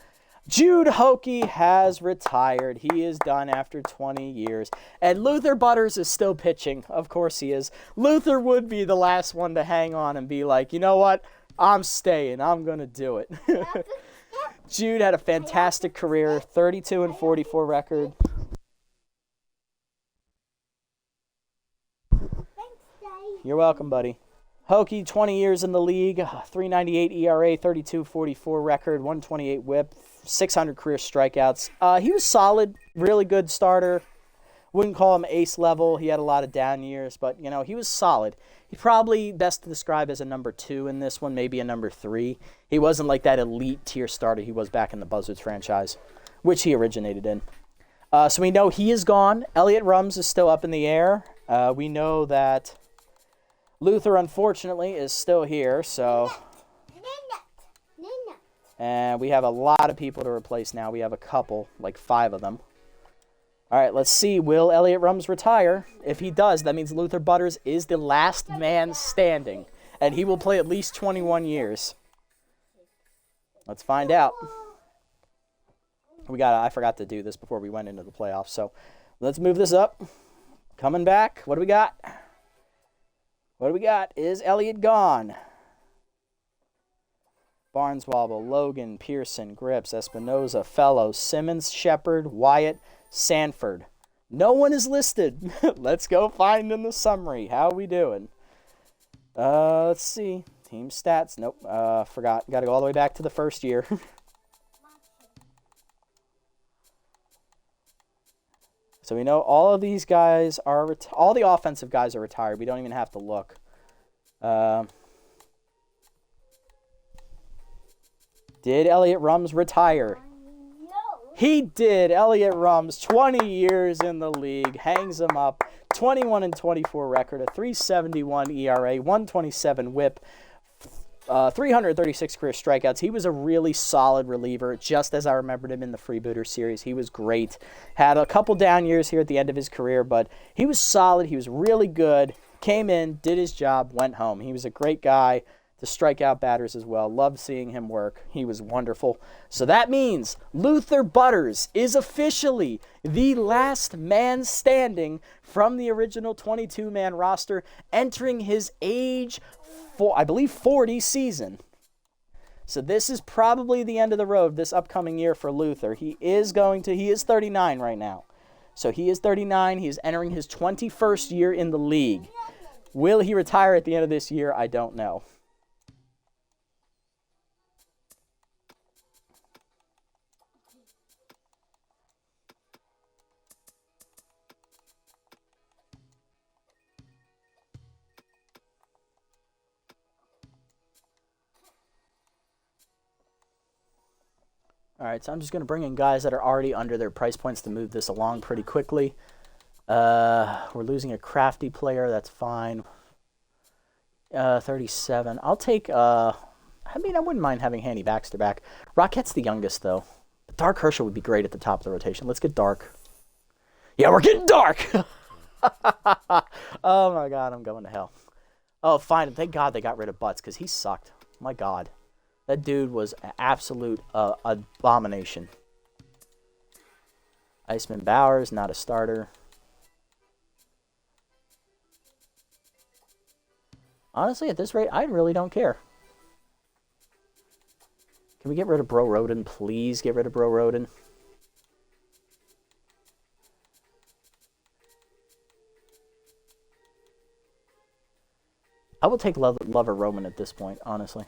Jude Hokie has retired. He is done after 20 years. And Luther Butters is still pitching. Of course he is. Luther would be the last one to hang on and be like, you know what? I'm staying. I'm going to do it. Jude had a fantastic career. 32-44 record. You're welcome, buddy. Hokie, 20 years in the league. 3.98 ERA, 32-44 record, 128 whip. 600 career strikeouts. He was solid, really good starter. Wouldn't call him ace level. He had a lot of down years, but, he was solid. He probably best to describe as a number 2 in this one, maybe a number 3. He wasn't like that elite tier starter he was back in the Buzzards franchise, which he originated in. So we know he is gone. Elliot Rums is still up in the air. We know that Luther, unfortunately, is still here, so... And we have a lot of people to replace now. We have a couple, like 5 of them. All right, let's see. Will Elliot Rums retire? If he does, that means Luther Butters is the last man standing. And he will play at least 21 years. Let's find out. I forgot to do this before we went into the playoffs. So let's move this up. Coming back. What do we got? What do we got? Is Elliot gone? Barneswobble, Logan, Pearson, Grips, Espinoza, Fellows, Simmons, Shepard, Wyatt, Sanford. No one is listed. Let's go find in the summary. How are we doing? Let's see. Team stats. Nope. Forgot. Got to go all the way back to the first year. So we know all of these guys are... all the offensive guys are retired. We don't even have to look. Did Elliot Rums retire? No. He did. Elliot Rums, 20 years in the league, hangs him up. 21-24 record, a 3.71 ERA, 127 whip, 336 career strikeouts. He was a really solid reliever, just as I remembered him in the Freebooter series. He was great. Had a couple down years here at the end of his career, but he was solid. He was really good. Came in, did his job, went home. He was a great guy the strikeout batters as well. Loved seeing him work. He was wonderful. So that means Luther Butters is officially the last man standing from the original 22-man roster, entering his age, I believe, 40 season. So this is probably the end of the road this upcoming year for Luther. He is 39 right now. So he is 39. He is entering his 21st year in the league. Will he retire at the end of this year? I don't know. All right, so I'm just going to bring in guys that are already under their price points to move this along pretty quickly. We're losing a crafty player. That's fine. 37. I'll take, I wouldn't mind having Handy Baxter back. Rockette's the youngest, though. But Dark Herschel would be great at the top of the rotation. Let's get Dark. Yeah, we're getting Dark! Oh, my God, I'm going to hell. Oh, fine. Thank God they got rid of Butts, because he sucked. My God. That dude was an absolute abomination. Iceman Bowers, not a starter. Honestly, at this rate, I really don't care. Can we get rid of Bro Roden? Please get rid of Bro Roden. I will take Lover Roman at this point, honestly.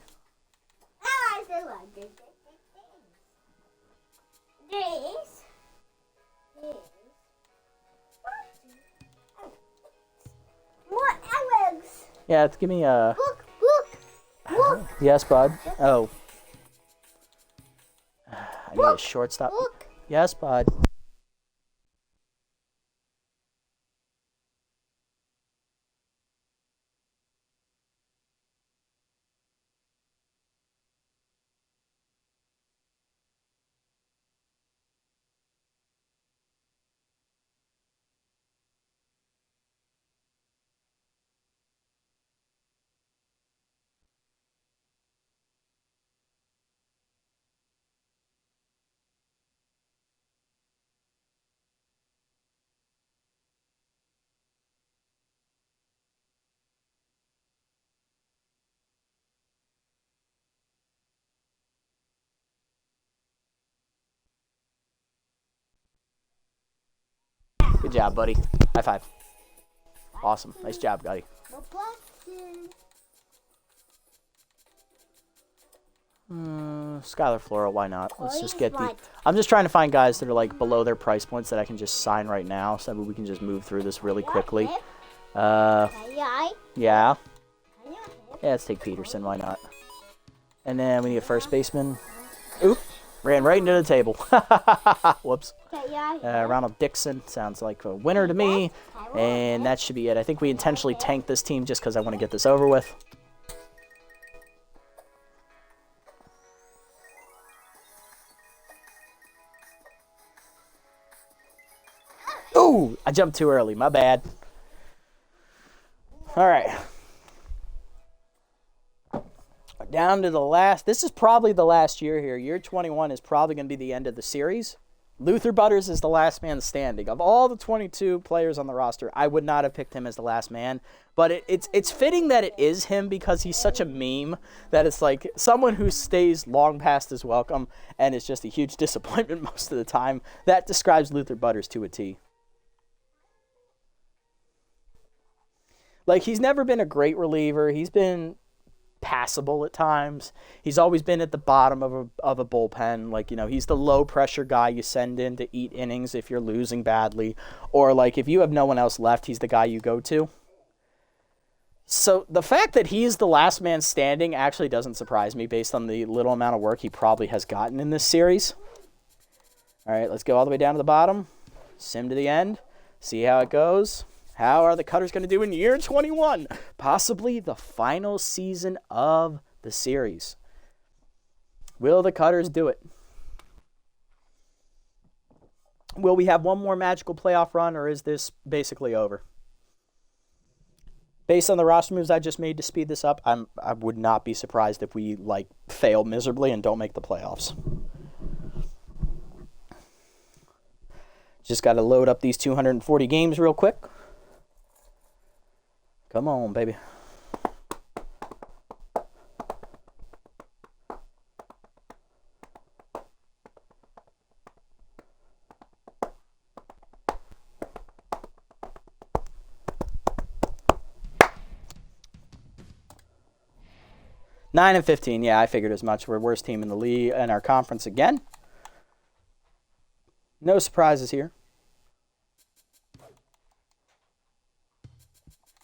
Yeah, give me a... Look. Yes, bud. Oh. I need a shortstop. Look. Yes, bud. Good job, buddy. High five. Awesome. Nice job, buddy. Skylar Flora, why not? Let's just get the... I'm just trying to find guys that are like below their price points that I can just sign right now so that we can just move through this really quickly. Yeah. Yeah, let's take Peterson, why not? And then we need a first baseman. Oop. Ran right into the table. Whoops. Ronald Dixon sounds like a winner to me. And that should be it. I think we intentionally tanked this team just because I want to get this over with. Ooh, I jumped too early. My bad. All right. Down to the last. This is probably the last year here. Year 21 is probably going to be the end of the series. Luther Butters is the last man standing. Of all the 22 players on the roster, I would not have picked him as the last man. But it's fitting that it is him because he's such a meme that it's like someone who stays long past his welcome and is just a huge disappointment most of the time. That describes Luther Butters to a T. Like, he's never been a great reliever. He's been passable at times. He's always been at the bottom of a bullpen. Like, you know, he's the low pressure guy you send in to eat innings if you're losing badly, or like if you have no one else left, he's the guy you go to. So the fact that he's the last man standing actually doesn't surprise me based on the little amount of work he probably has gotten in this series. All right, let's go all the way down to the bottom, sim to the end, see how it goes. How are the Cutters going to do in year 21? Possibly the final season of the series. Will the Cutters do it? Will we have one more magical playoff run, or is this basically over? Based on the roster moves I just made to speed this up, I would not be surprised if we like fail miserably and don't make the playoffs. Just got to load up these 240 games real quick. Come on, baby. Nine and 15. Yeah, I figured as much. We're worst team in the league in our conference again. No surprises here.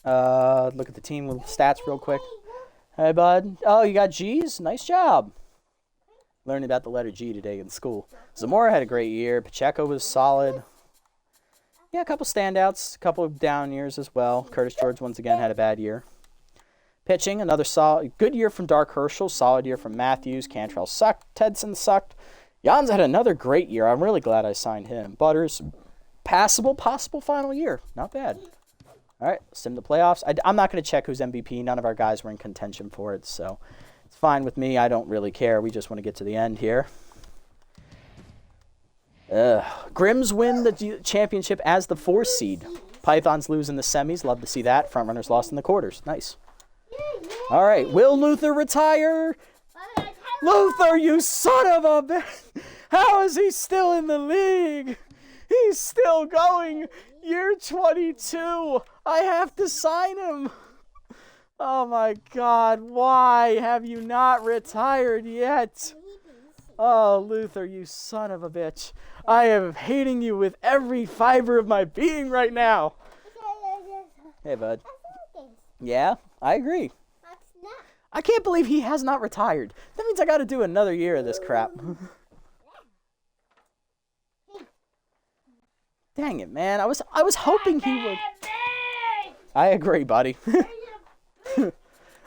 Look at the team stats real quick. Hey, bud. Oh, you got G's? Nice job. Learning about the letter G today in school. Zamora had a great year. Pacheco was solid. Yeah, a couple standouts, a couple of down years as well. Curtis George once again had a bad year. Pitching, another solid, good year from Dark Herschel, solid year from Matthews. Cantrell sucked. Tedson sucked. Jans had another great year. I'm really glad I signed him. Butters, passable, possible final year. Not bad. All right, sim the playoffs. I'm not going to check who's MVP. None of our guys were in contention for it, so it's fine with me. I don't really care. We just want to get to the end here. Grims win the championship as the 4th seed. Pythons lose in the semis. Love to see that. Frontrunners lost in the quarters. Nice. All right, will Luther retire? Luther, you son of a bitch! How is he still in the league? He's still going. Year 22. I have to sign him. Oh my God, why have you not retired yet? Oh, Luther, you son of a bitch. I am hating you with every fiber of my being right now. Hey, bud. Yeah, I agree. I can't believe he has not retired. That means I got to do another year of this crap. Dang it, man. I was hoping he would. I agree, buddy.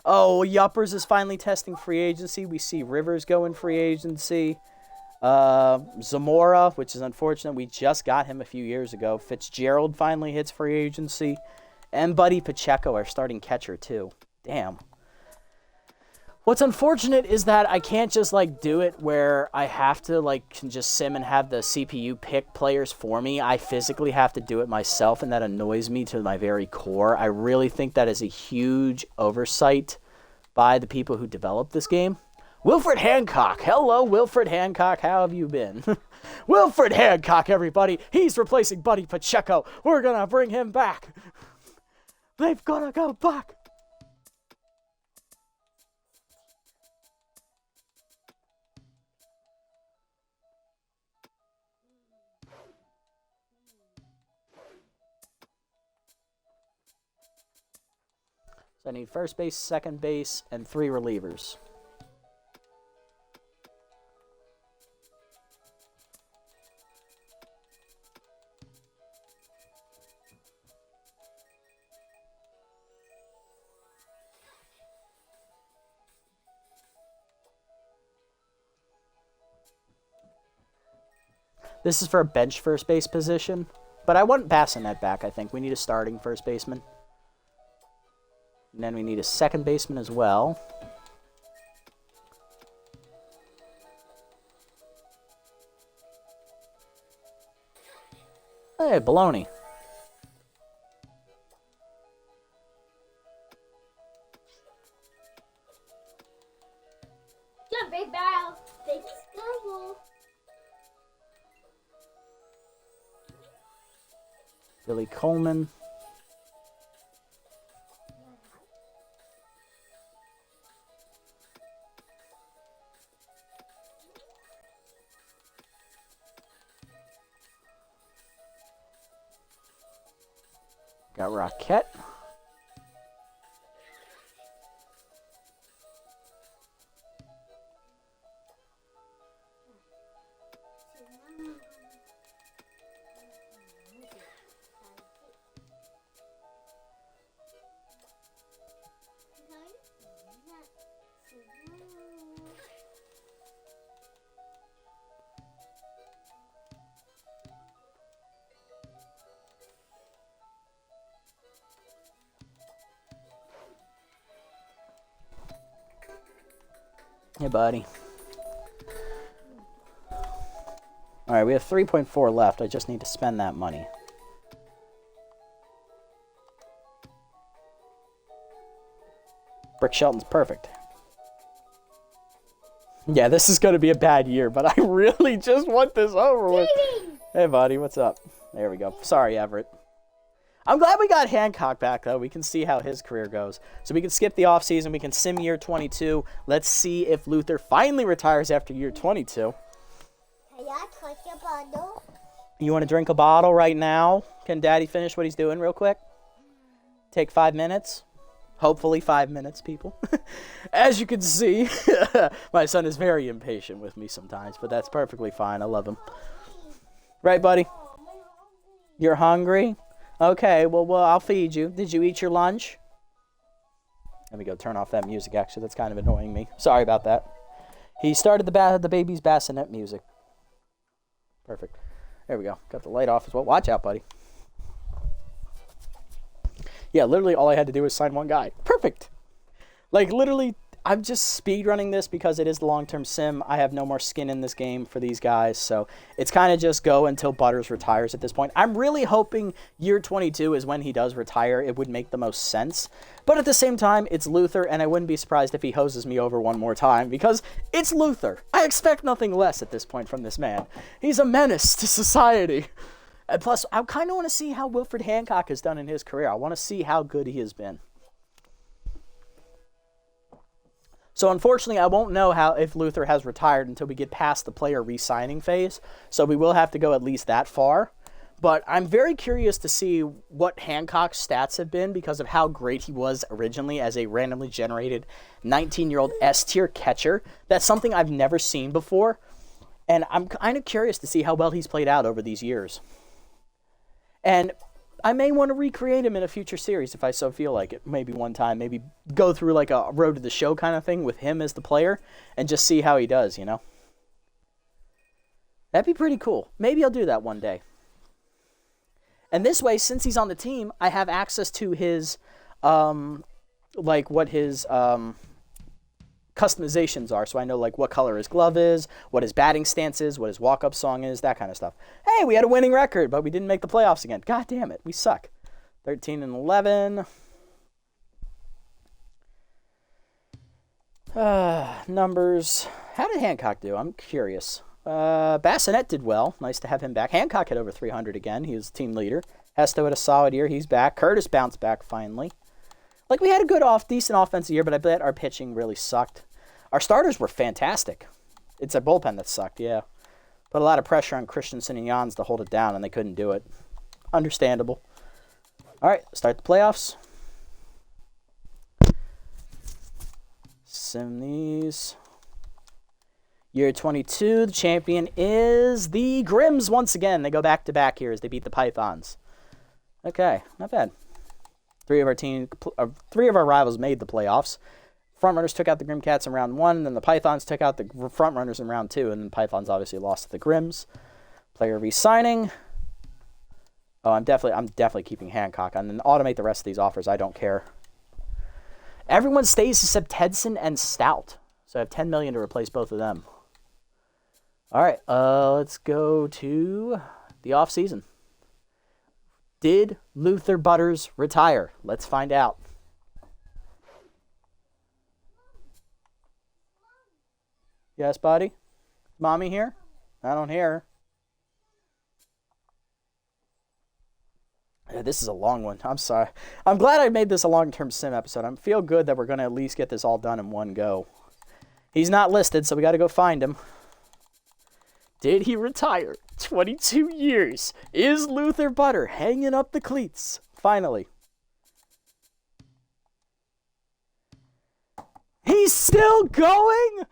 Oh, Yuppers is finally testing free agency. We see Rivers go in free agency. Zamora, which is unfortunate. We just got him a few years ago. Fitzgerald finally hits free agency. And Buddy Pacheco, our starting catcher, too. Damn. What's unfortunate is that I can't just, like, do it where I have to, like, just sim and have the CPU pick players for me. I physically have to do it myself, and that annoys me to my very core. I really think that is a huge oversight by the people who developed this game. Wilfred Hancock. Hello, Wilfred Hancock. How have you been? Wilfred Hancock, everybody. He's replacing Buddy Pacheco. We're going to bring him back. They've got to go back. So I need first base, second base, and 3 relievers. This is for a bench first base position, but I want Bassinet back, I think. We need a starting first baseman. And then we need a second baseman as well. Hey, baloney. Jump, big barrel. Big scramble. Billy Coleman. Got Rocket. Hey, buddy. All right, we have 3.4 left. I just need to spend that money. Brick Shelton's perfect. Yeah, this is going to be a bad year, but I really just want this over with. Hey, buddy, what's up? There we go. Sorry, Everett. I'm glad we got Hancock back, though. We can see how his career goes. So we can skip the offseason. We can sim year 22. Let's see if Luther finally retires after year 22. Can I touch a bottle? You want to drink a bottle right now? Can Daddy finish what he's doing real quick? Take 5 minutes. Hopefully 5 minutes, people. As you can see, my son is very impatient with me sometimes, but that's perfectly fine. I love him. Right, buddy? You're hungry? Okay, well, I'll feed you. Did you eat your lunch? Let me go turn off that music, actually. That's kind of annoying me. Sorry about that. He started the baby's bassinet music. Perfect. There we go. Got the light off as well. Watch out, buddy. Yeah, literally all I had to do was sign one guy. Perfect. Like, literally, I'm just speedrunning this because it is the long-term sim. I have no more skin in this game for these guys, so it's kind of just go until Butters retires at this point. I'm really hoping year 22 is when he does retire. It would make the most sense. But at the same time, it's Luther, and I wouldn't be surprised if he hoses me over one more time because it's Luther. I expect nothing less at this point from this man. He's a menace to society. And plus, I kind of want to see how Wilfred Hancock has done in his career. I want to see how good he has been. So unfortunately, I won't know if Luther has retired until we get past the player re-signing phase. So we will have to go at least that far. But I'm very curious to see what Hancock's stats have been because of how great he was originally as a randomly generated 19-year-old S-tier catcher. That's something I've never seen before. And I'm kind of curious to see how well he's played out over these years. And I may want to recreate him in a future series if I so feel like it. Maybe one time, maybe go through like a road to the show kind of thing with him as the player and just see how he does, you know? That'd be pretty cool. Maybe I'll do that one day. And this way, since he's on the team, I have access to his, like what his customizations are. So I know like what color his glove is, what his batting stance is, what his walk-up song is, that kind of stuff. Hey, we had a winning record, but we didn't make the playoffs again. God damn it, we suck. 13-11. Numbers. How did Hancock do? I'm curious. Bassinet did well. Nice to have him back. Hancock hit over 300 again. He was team leader. Hesto had a solid year. He's back. Curtis bounced back finally. Like, we had a decent offensive year, but I bet our pitching really sucked. Our starters were fantastic. It's a bullpen that sucked, yeah. Put a lot of pressure on Christensen and Jans to hold it down, and they couldn't do it. Understandable. All right, start the playoffs. Sim these. Year 22, the champion is the Grims once again. They go back-to-back here as they beat the Pythons. Okay, not bad. Three of our rivals made the playoffs. Frontrunners took out the Grimcats in round 1, and then the Pythons took out the Frontrunners in round 2, and then the Pythons obviously lost to the Grims. Player re-signing. Oh, I'm definitely keeping Hancock, and then automate the rest of these offers. I don't care. Everyone stays except Tedson and Stout, so I have $10 million to replace both of them. All right, let's go to the off season. Did Luther Butters retire? Let's find out. Yes, buddy? Mommy here? I don't hear her. This is a long one. I'm sorry. I'm glad I made this a long-term sim episode. I feel good that we're going to at least get this all done in one go. He's not listed, so we got to go find him. Did he retire? 22 years. Is Luther Butter hanging up the cleats? Finally. He's still going?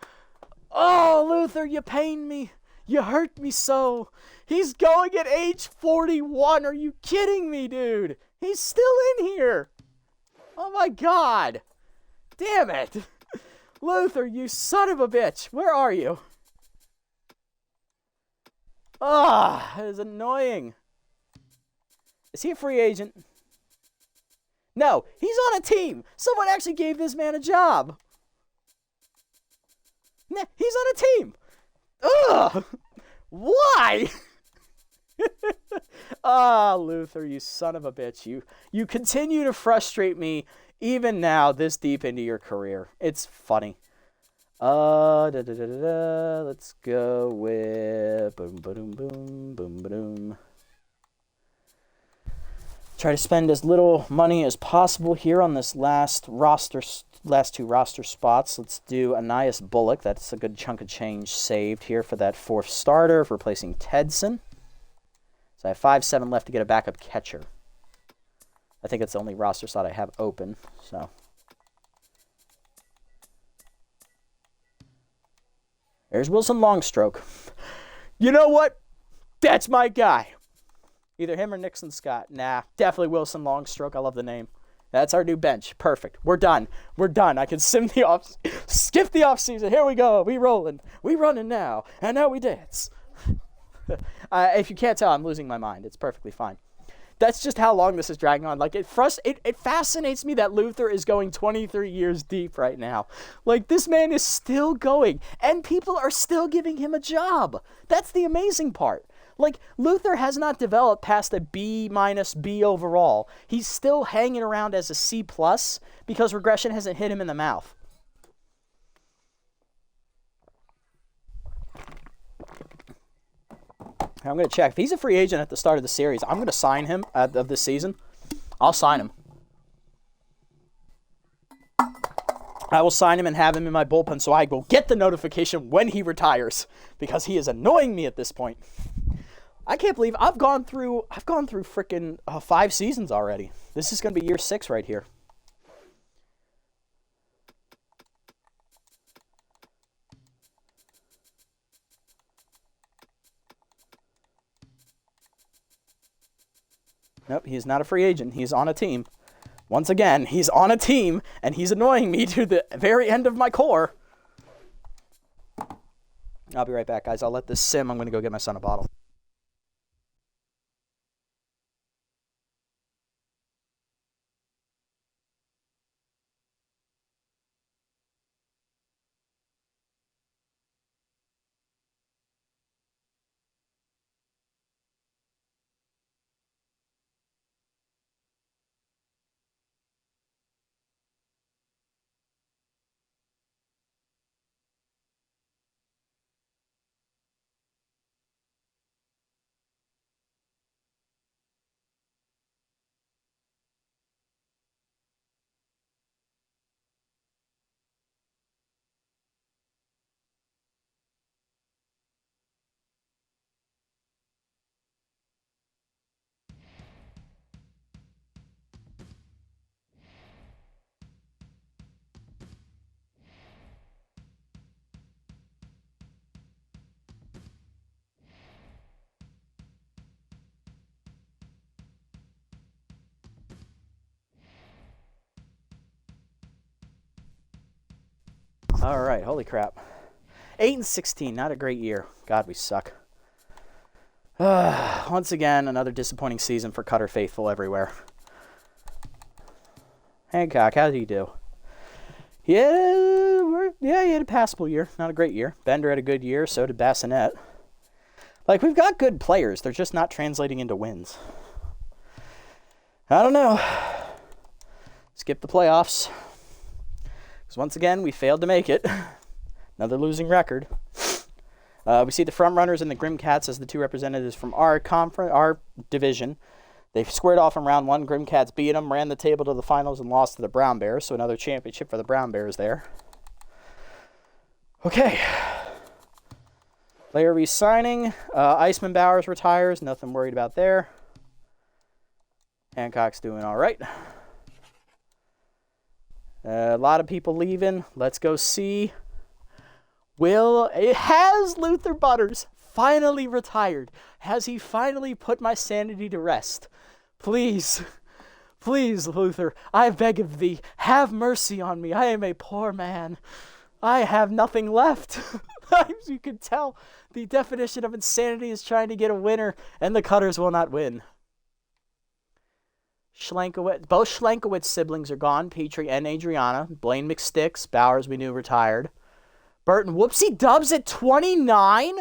Oh, Luther, you pain me. You hurt me so. He's going at age 41. Are you kidding me, dude? He's still in here. Oh, my God. Damn it. Luther, you son of a bitch. Where are you? Ah, that is annoying. Is he a free agent? No, he's on a team. Someone actually gave this man a job. Nah, he's on a team. Ugh! Why? Ah, Luther, you son of a bitch. You continue to frustrate me even now this deep into your career. It's funny. Let's go with boom, boom, boom, boom, boom. Try to spend as little money as possible here on this last two roster spots. Let's do Anias Bullock. That's a good chunk of change saved here for that fourth starter, replacing Tedson. So I have 5-7 left to get a backup catcher. I think it's the only roster slot I have open. So there's Wilson Longstroke. You know what? That's my guy. Either him or Nixon Scott. Nah, definitely Wilson Longstroke. I love the name. That's our new bench. Perfect. We're done. I can skip the off season. Here we go. We rolling. We running now. And now we dance. If you can't tell, I'm losing my mind. It's perfectly fine. That's just how long this is dragging on. Like, it fascinates me that Luther is going 23 years deep right now. Like, this man is still going, and people are still giving him a job. That's the amazing part. Like, Luther has not developed past a B- B overall. He's still hanging around as a C+ because regression hasn't hit him in the mouth. I'm going to check. If he's a free agent at the start of the series, I'm going to sign him of this season. I'll sign him. I will sign him and have him in my bullpen so I will get the notification when he retires because he is annoying me at this point. I can't believe I've gone through freaking 5 seasons already. This is going to be year 6 right here. Nope, he's not a free agent. He's on a team. Once again, he's on a team, and he's annoying me to the very end of my core. I'll be right back, guys. I'll let this sim. I'm going to go get my son a bottle. All right, holy crap. 8-16, not a great year. God, we suck. Once again, another disappointing season for Cutter faithful everywhere. Hancock, how did you do? Yeah, he had a passable year. Not a great year. Bender had a good year, so did Bassinet. Like, we've got good players. They're just not translating into wins. I don't know. Skip the playoffs. Because once again, we failed to make it. Another losing record. We see the front runners and the Grim Cats as the two representatives from our division. They squared off in round 1. Grim Cats beat them, ran the table to the finals, and lost to the Brown Bears. So another championship for the Brown Bears there. Okay. Player re-signing. Iceman Bowers retires. Nothing worried about there. Hancock's doing all right. A lot of people leaving. Let's go see. Has Luther Butters finally retired? Has he finally put my sanity to rest? Please, please, Luther, I beg of thee, have mercy on me. I am a poor man. I have nothing left. As you can tell, the definition of insanity is trying to get a winner, and the Cutters will not win. Both Schlenkowitz siblings are gone, Petrie and Adriana. Blaine McSticks, Bowers we knew retired. Burton whoopsie dubs at 29?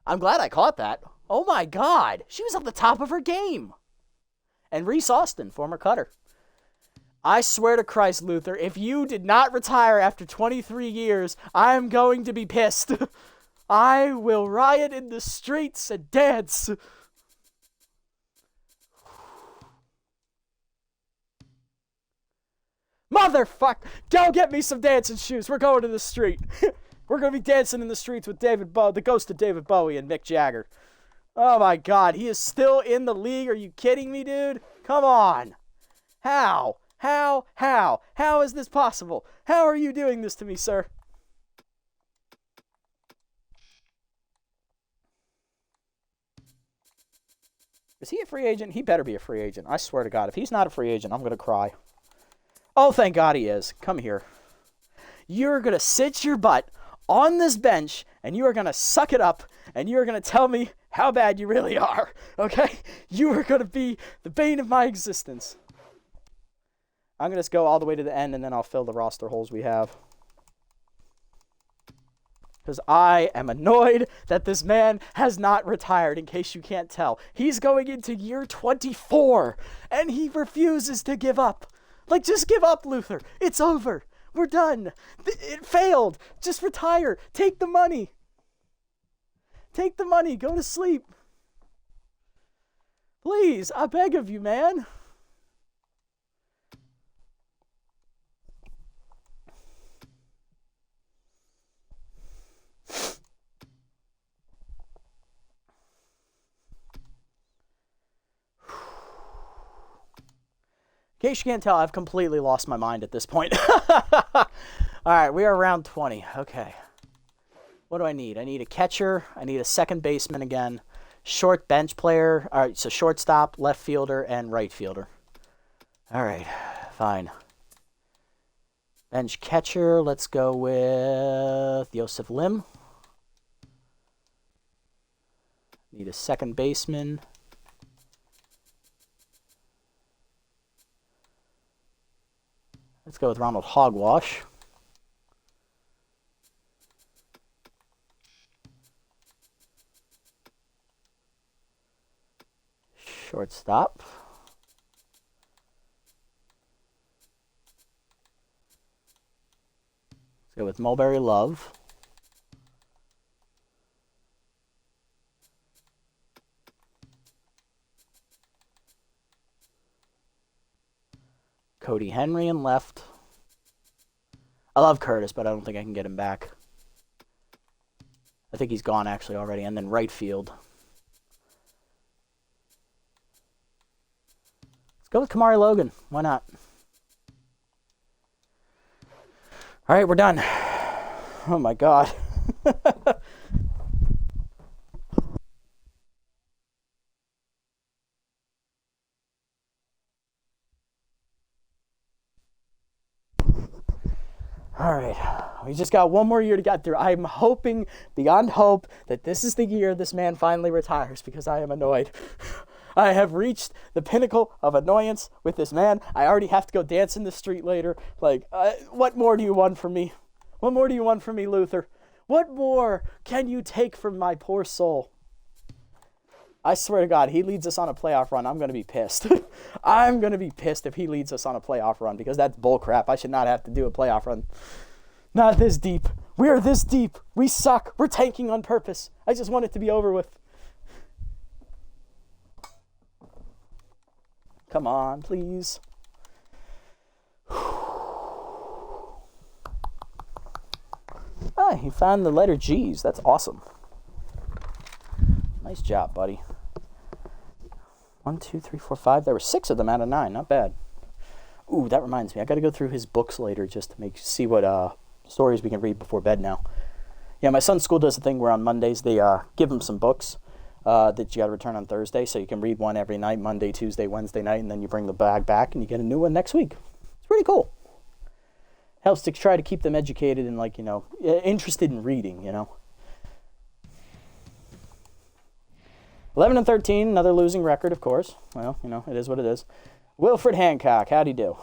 I'm glad I caught that. Oh my God. She was at the top of her game. And Reese Austin, former Cutter. I swear to Christ, Luther, if you did not retire after 23 years, I am going to be pissed. I will riot in the streets and dance. Motherfuck! Go get me some dancing shoes. We're going to the street. We're going to be dancing in the streets with the ghost of David Bowie and Mick Jagger. Oh my God, he is still in the league. Are you kidding me, dude? Come on. How? How is this possible? How are you doing this to me, sir? Is he a free agent? He better be a free agent. I swear to God, if he's not a free agent, I'm going to cry. Oh, thank God he is. Come here. You're going to sit your butt on this bench, and you are going to suck it up, and you are going to tell me how bad you really are, okay? You are going to be the bane of my existence. I'm going to just go all the way to the end, and then I'll fill the roster holes we have. Because I am annoyed that this man has not retired, in case you can't tell. He's going into year 24, and he refuses to give up. Like, just give up, Luther. It's over. We're done. It failed. Just retire. Take the money. Take the money. Go to sleep. Please, I beg of you, man. In case you can't tell, I've completely lost my mind at this point. All right, we are around 20. Okay. What do I need? I need a catcher. I need a second baseman again. Short bench player. All right, so shortstop, left fielder, and right fielder. All right, fine. Bench catcher, let's go with Joseph Lim. Need a second baseman. Let's go with Ronald Hogwash. Shortstop. Let's go with Mulberry Love. Cody Henry in left. I love Curtis, but I don't think I can get him back. I think he's gone actually already. And then right field. Let's go with Kamari Logan. Why not? All right, we're done. Oh my God. All right, we just got one more year to get through. I'm hoping beyond hope that this is the year this man finally retires, because I am annoyed. I have reached the pinnacle of annoyance with this man. I already have to go dance in the street later. Like, what more do you want from me? What more do you want from me, Luther? What more can you take from my poor soul? I swear to God, he leads us on a playoff run, I'm going to be pissed. I'm going to be pissed if he leads us on a playoff run, because that's bullcrap. I should not have to do a playoff run. Not this deep. We are this deep. We suck. We're tanking on purpose. I just want it to be over with. Come on, please. Ah, he found the letter G's. That's awesome. Nice job, buddy. 1, 2, 3, 4, 5. There were 6 of them out of 9. Not bad. Ooh, that reminds me. I got to go through his books later just to see what stories we can read before bed now. Yeah, my son's school does a thing where on Mondays they give him some books that you got to return on Thursday, so you can read one every night, Monday, Tuesday, Wednesday night, and then you bring the bag back and you get a new one next week. It's pretty cool. Helps to try to keep them educated and, like, interested in reading, 11-13, another losing record, of course. Well, it is what it is. Wilfred Hancock, how'd he do?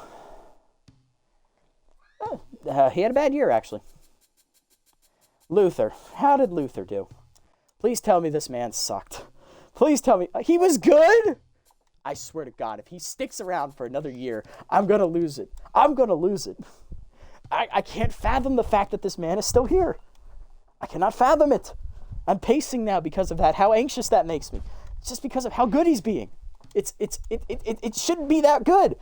He had a bad year, actually. Luther. How did Luther do? Please tell me this man sucked. Please tell me. He was good? I swear to God, if he sticks around for another year, I'm going to lose it. I'm going to lose it. I can't fathom the fact that this man is still here. I cannot fathom it. I'm pacing now because of that. How anxious that makes me. It's just because of how good he's being. It shouldn't be that good.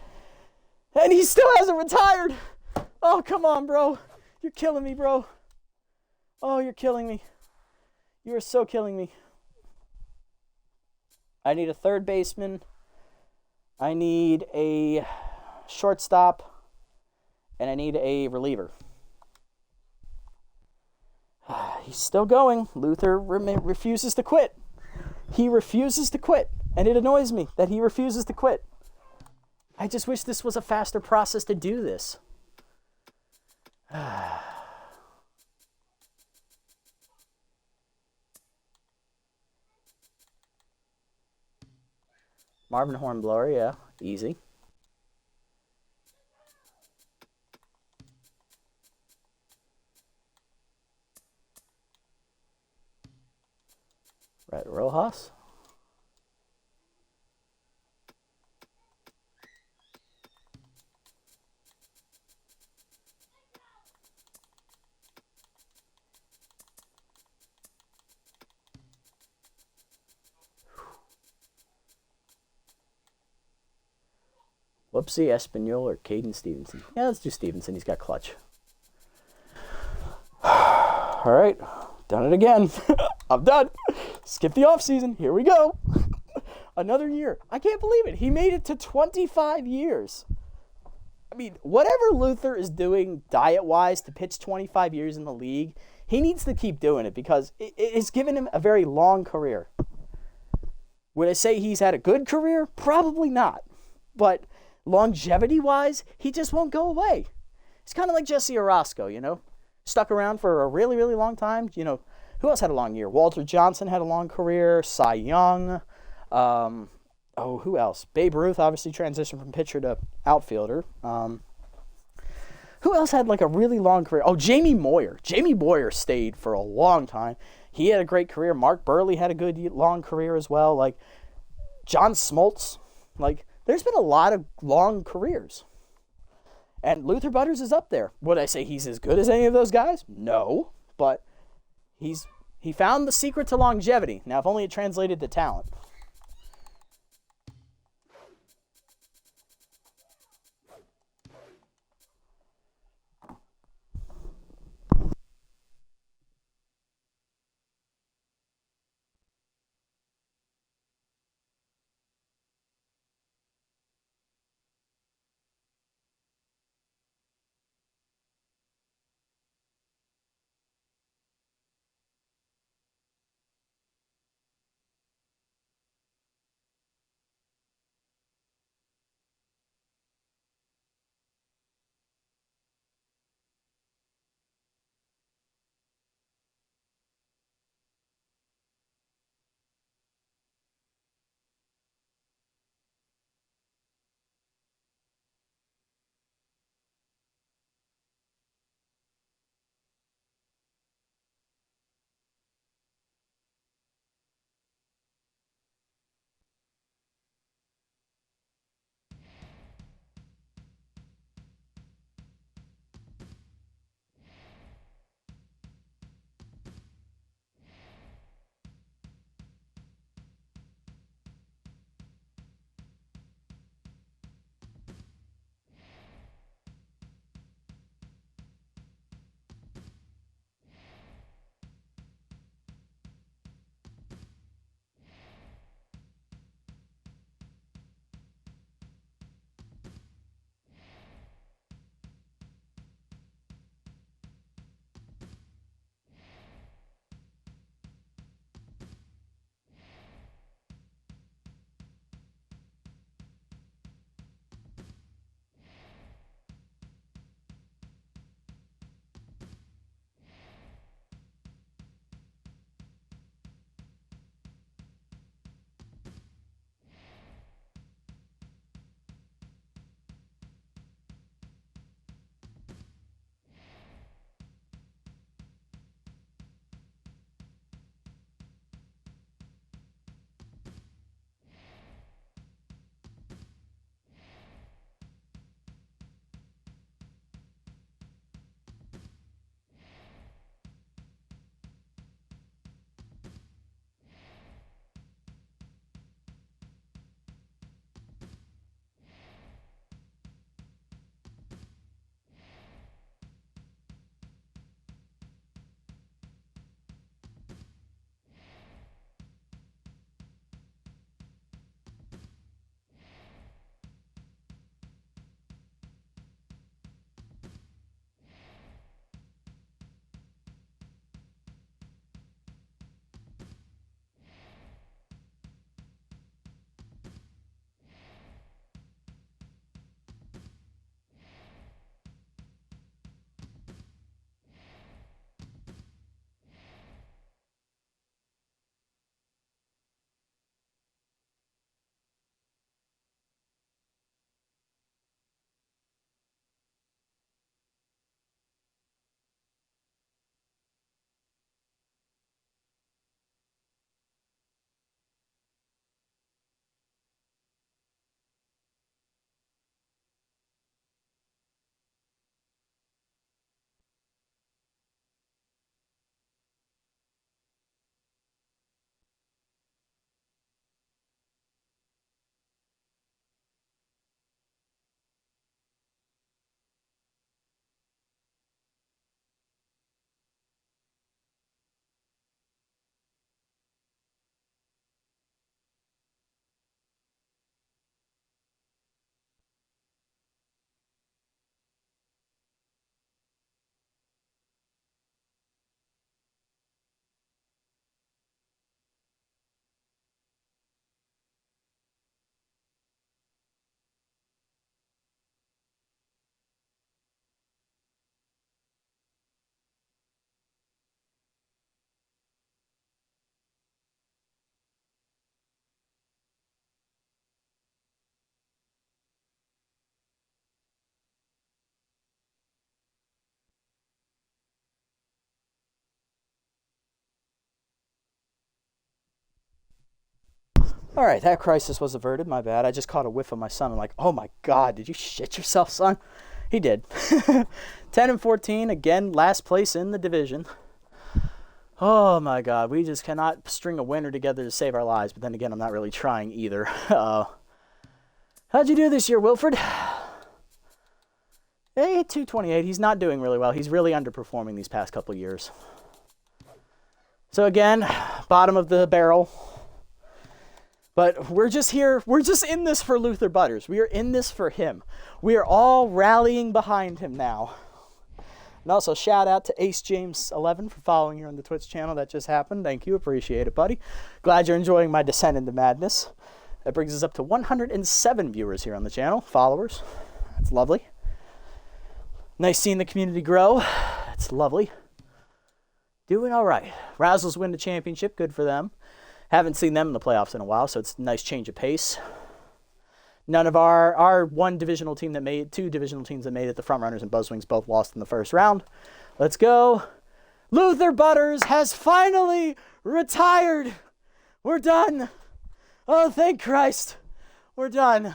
And he still hasn't retired. Oh, come on, bro. You're killing me, bro. Oh, you're killing me. You are so killing me. I need a third baseman. I need a shortstop. And I need a reliever. He's still going. Luther refuses to quit. He refuses to quit. And it annoys me that he refuses to quit. I just wish this was a faster process to do this. Marvin Hornblower, yeah, easy. Red Rojas. Whoopsie, Espanol or Caden Stevenson. Yeah, let's do Stevenson. He's got clutch. All right, done it again. I'm done. Skip the offseason. Here we go. Another year. I can't believe it. He made it to 25 years. I mean, whatever Luther is doing diet-wise to pitch 25 years in the league, he needs to keep doing it because it's given him a very long career. Would I say he's had a good career? Probably not. But longevity-wise, he just won't go away. It's kind of like Jesse Orosco, you know? Stuck around for a really, really long time. You know, who else had a long year? Walter Johnson had a long career. Cy Young. Who else? Babe Ruth obviously transitioned from pitcher to outfielder. Who else had like a really long career? Oh, Jamie Moyer. Jamie Moyer stayed for a long time. He had a great career. Mark Burley had a good long career as well. Like John Smoltz. Like there's been a lot of long careers. And Luther Butters is up there. Would I say he's as good as any of those guys? No. But he found the secret to longevity. Now, if only it translated to talent. All right, that crisis was averted. My bad. I just caught a whiff of my son. I'm like, oh my God, did you shit yourself, son? He did. 10-14, again, last place in the division. Oh my God, we just cannot string a winner together to save our lives. But then again, I'm not really trying either. How'd you do this year, Wilfred? Hey, 228. He's not doing really well. He's really underperforming these past couple years. So again, bottom of the barrel. But we're just here. We're just in this for Luther Butters. We are in this for him. We are all rallying behind him now. And also shout out to Ace James 11 for following here on the Twitch channel. That just happened. Thank you. Appreciate it, buddy. Glad you're enjoying my descent into madness. That brings us up to 107 viewers here on the channel. Followers. That's lovely. Nice seeing the community grow. It's lovely. Doing all right. Razzles win the championship. Good for them. Haven't seen them in the playoffs in a while, so it's a nice change of pace. None of our two divisional teams that made it, the front runners and Buzzwings, both lost in the first round. Let's go. Luther Butters has finally retired. We're done. Oh, thank Christ. We're done.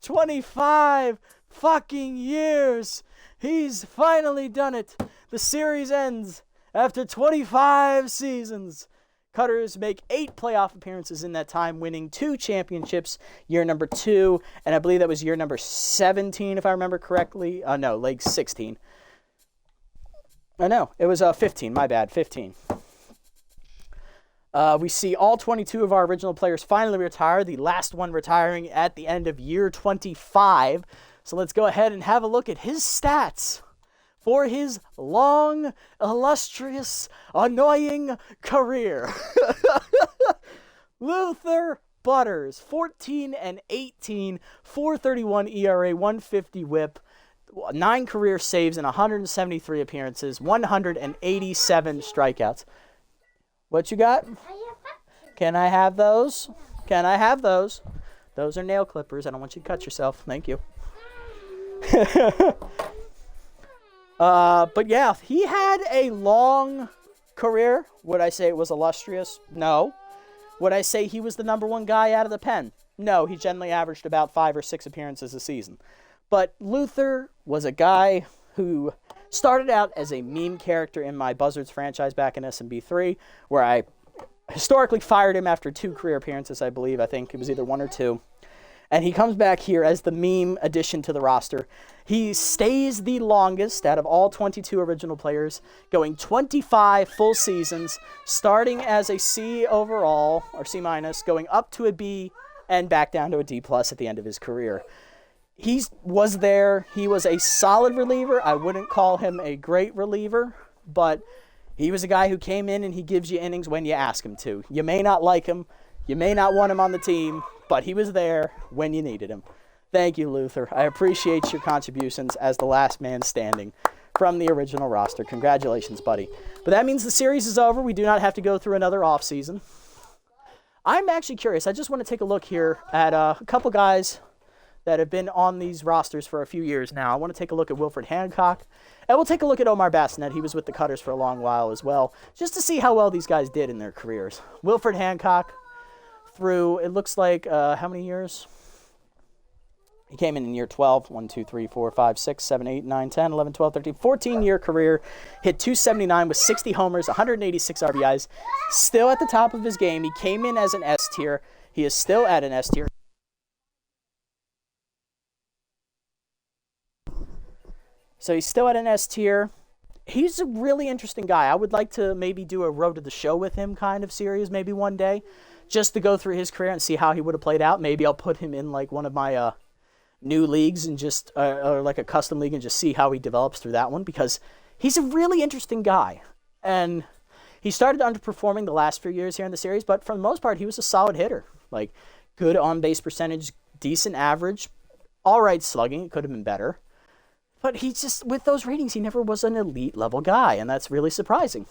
25 fucking years. He's finally done it. The series ends after 25 seasons. Cutters make 8 playoff appearances in that time, winning 2 championships, year number 2, and I believe that was year number 17, if I remember correctly. No, leg 16. No, it was 15, my bad, 15. We see all 22 of our original players finally retire, the last one retiring at the end of year 25. So let's go ahead and have a look at his stats for his long, illustrious, annoying career. Luther Butters, 14-18, 4.31 ERA, 150 WHIP, 9 career saves in 173 appearances, 187 strikeouts. What you got? Can I have those? Can I have those? Those are nail clippers. I don't want you to cut yourself. Thank you. But yeah, he had a long career. Would I say it was illustrious? No. Would I say he was the number one guy out of the pen? No, he generally averaged about 5 or 6 appearances a season. But Luther was a guy who started out as a meme character in my Buzzards franchise back in SMB3, where I historically fired him after 2 career appearances, I believe. I think it was either 1 or 2. And he comes back here as the meme addition to the roster. He stays the longest out of all 22 original players, going 25 full seasons, starting as a C overall, or C-, going up to a B, and back down to a D+ at the end of his career. He was there. He was a solid reliever. I wouldn't call him a great reliever, but he was a guy who came in and he gives you innings when you ask him to. You may not like him. You may not want him on the team, but he was there when you needed him. Thank you, Luther. I appreciate your contributions as the last man standing from the original roster. Congratulations, buddy. But that means the series is over. We do not have to go through another offseason. I'm actually curious. I just want to take a look here at a couple guys that have been on these rosters for a few years now. I want to take a look at Wilfred Hancock, and we'll take a look at Omar Bassinet. He was with the Cutters for a long while as well, just to see how well these guys did in their careers. Wilfred Hancock, through, it looks like, how many years? He came in year 12, 1, 2, 3, 4, 5, 6, 7, 8, 9, 10, 11, 12, 13, 14-year career, hit 279 with 60 homers, 186 RBIs, still at the top of his game. He came in as an S tier. He is still at an S tier. So he's still at an S tier. He's a really interesting guy. I would like to maybe do a Road to the Show with him kind of series maybe one day, just to go through his career and see how he would have played out. Maybe I'll put him in like one of my new leagues and just, or like a custom league, and just see how he develops through that one, because he's a really interesting guy. And he started underperforming the last few years here in the series, but for the most part, he was a solid hitter. Like, good on-base percentage, decent average, all right slugging. It could have been better. But he just, with those ratings, he never was an elite level guy, and that's really surprising.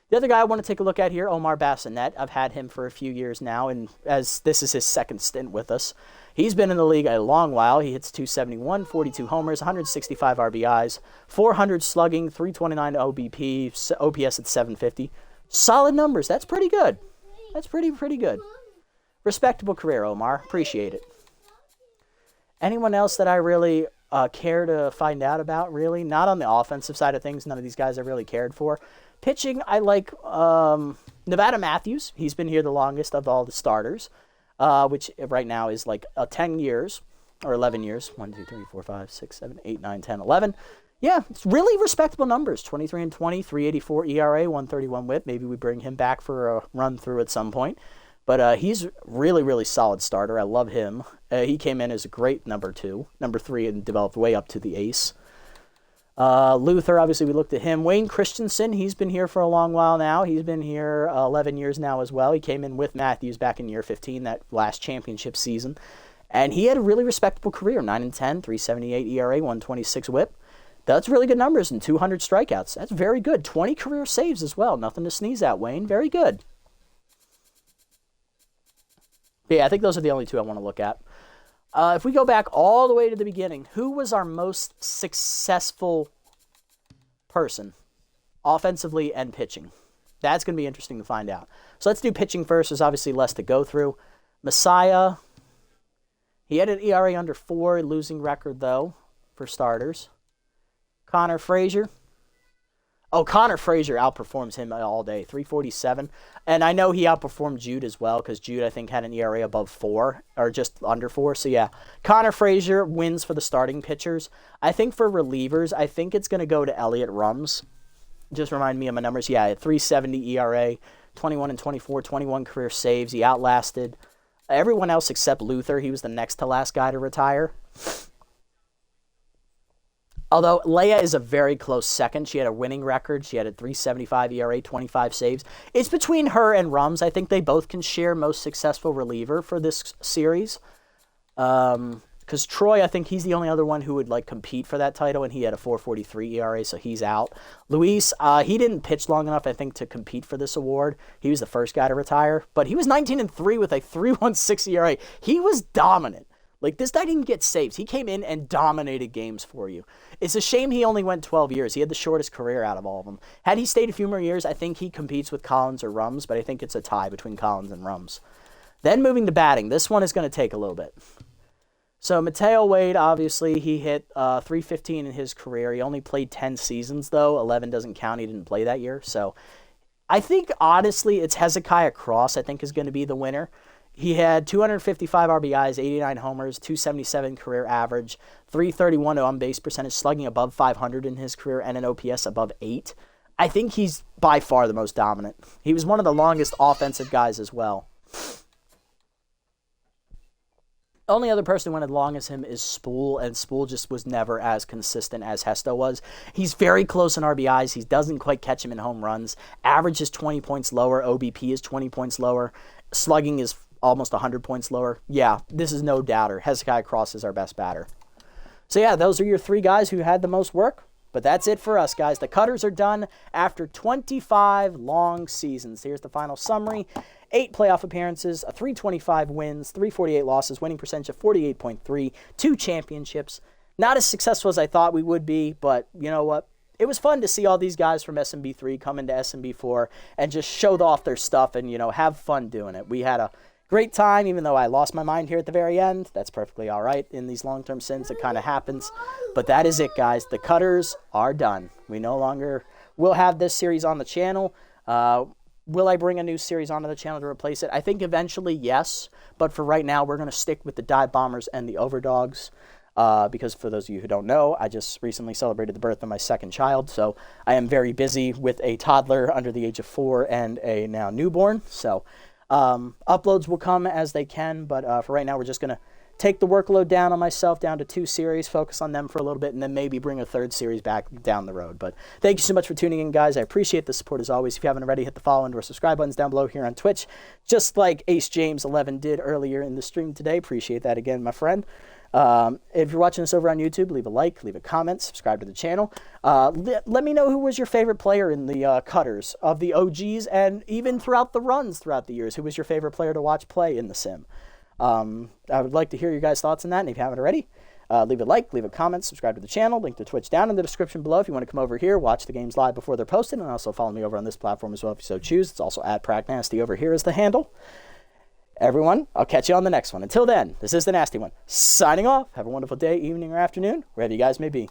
The other guy I want to take a look at here, Omar Bassinet. I've had him for a few years now, and as this is his second stint with us. He's been in the league a long while. He hits 271, 42 homers, 165 RBIs, 400 slugging, 329 OBP, OPS at 750. Solid numbers. That's pretty good. That's pretty good. Respectable career, Omar. Appreciate it. Anyone else that I really care to find out about, really? Not on the offensive side of things. None of these guys I really cared for. Pitching, I like Nevada Matthews. He's been here the longest of all the starters, which right now is like 10 years or 11 years. 1, 2, 3, 4, 5, 6, 7, 8, 9, 10, 11. Yeah, it's really respectable numbers. 23 and 20, 384 ERA, 131 WHIP. Maybe we bring him back for a run through at some point. But he's really solid starter. I love him. He came in as a great number 2, number 3, and developed way up to the ace. Luther, obviously, we looked at him. Wayne Christensen, he's been here for a long while now. He's been here 11 years now as well. He came in with Matthews back in year 15, that last championship season. And he had a really respectable career, 9 and 10, 378 ERA, 126 WHIP. That's really good numbers and 200 strikeouts. That's very good. 20 career saves as well. Nothing to sneeze at, Wayne. Very good. Yeah, I think those are the only two I want to look at. If we go back all the way to the beginning, who was our most successful person, offensively and pitching? That's going to be interesting to find out. So let's do pitching first. There's obviously less to go through. Messiah, he had an ERA under 4, losing record, though, for starters. Connor Frazier. Oh, Connor Frazier outperforms him all day, 347. And I know he outperformed Jude as well, because Jude, I think, had an ERA above 4, or just under 4. So, yeah, Connor Frazier wins for the starting pitchers. I think for relievers, I think it's going to go to Elliott Rums. Just remind me of my numbers. Yeah, 370 ERA, 21 and 24, 21 career saves. He outlasted everyone else except Luther. He was the next to last guy to retire. Although Leia is a very close second. She had a winning record. She had a 3.75 ERA, 25 saves. It's between her and Rums. I think they both can share most successful reliever for this series. Because Troy, I think he's the only other one who would compete for that title, and he had a 4.43 ERA, so he's out. Luis, he didn't pitch long enough, I think, to compete for this award. He was the first guy to retire, but he was 19 and 3 with a 3.16 ERA. He was dominant. This guy didn't get saves. He came in and dominated games for you. It's a shame he only went 12 years. He had the shortest career out of all of them. Had he stayed a few more years, I think he competes with Collins or Rums, but I think it's a tie between Collins and Rums. Then moving to batting. This one is going to take a little bit. So Mateo Wade, obviously, he hit 315 in his career. He only played 10 seasons, though. 11 doesn't count. He didn't play that year. So I think, honestly, it's Hezekiah Cross, I think, is going to be the winner. He had 255 RBIs, 89 homers, 277 career average, 331 on-base percentage, slugging above 500 in his career, and an OPS above 8. I think he's by far the most dominant. He was one of the longest offensive guys as well. Only other person who went as long as him is Spool, and Spool just was never as consistent as Hesto was. He's very close in RBIs. He doesn't quite catch him in home runs. Average is 20 points lower. OBP is 20 points lower. Slugging is almost 100 points lower. Yeah, this is no doubter. Hezekiah Cross is our best batter. So yeah, those are your 3 guys who had the most work. But that's it for us, guys. The Cutters are done after 25 long seasons. Here's the final summary. 8 playoff appearances, 325 wins, 348 losses, winning percentage of 48.3, 2 championships. Not as successful as I thought we would be, but you know what? It was fun to see all these guys from SMB3 come into SMB4 and just show off their stuff and, have fun doing it. We had a great time, even though I lost my mind here at the very end. That's perfectly all right. In these long-term sins, it kind of happens. But that is it, guys. The Cutters are done. We no longer will have this series on the channel. Will I bring a new series onto the channel to replace it? I think eventually, yes. But for right now, we're going to stick with the Dive Bombers and the Overdogs. Because for those of you who don't know, I just recently celebrated the birth of my second child. So I am very busy with a toddler under the age of 4 and a now newborn. So uploads will come as they can, but for right now we're just going to take the workload down on myself, down to 2 series, focus on them for a little bit, and then maybe bring a 3rd series back down the road. But thank you so much for tuning in, guys. I appreciate the support as always. If you haven't already, hit the follow and or subscribe buttons down below here on Twitch, just like Ace James 11 did earlier in the stream today. Appreciate that again, my friend. If you're watching this over on YouTube, leave a like, leave a comment, subscribe to the channel. Let me know who was your favorite player in the Cutters of the OGs, and even throughout the runs throughout the years. Who was your favorite player to watch play in the sim? I would like to hear your guys' thoughts on that, and if you haven't already, Leave a like, leave a comment, subscribe to the channel. Link to Twitch down in the description below if you want to come over here, watch the games live before they're posted, and also follow me over on this platform as well if you so choose. It's also @PracNasty over here is the handle. Everyone, I'll catch you on the next one. Until then, this is the Nasty One, signing off. Have a wonderful day, evening, or afternoon, wherever you guys may be.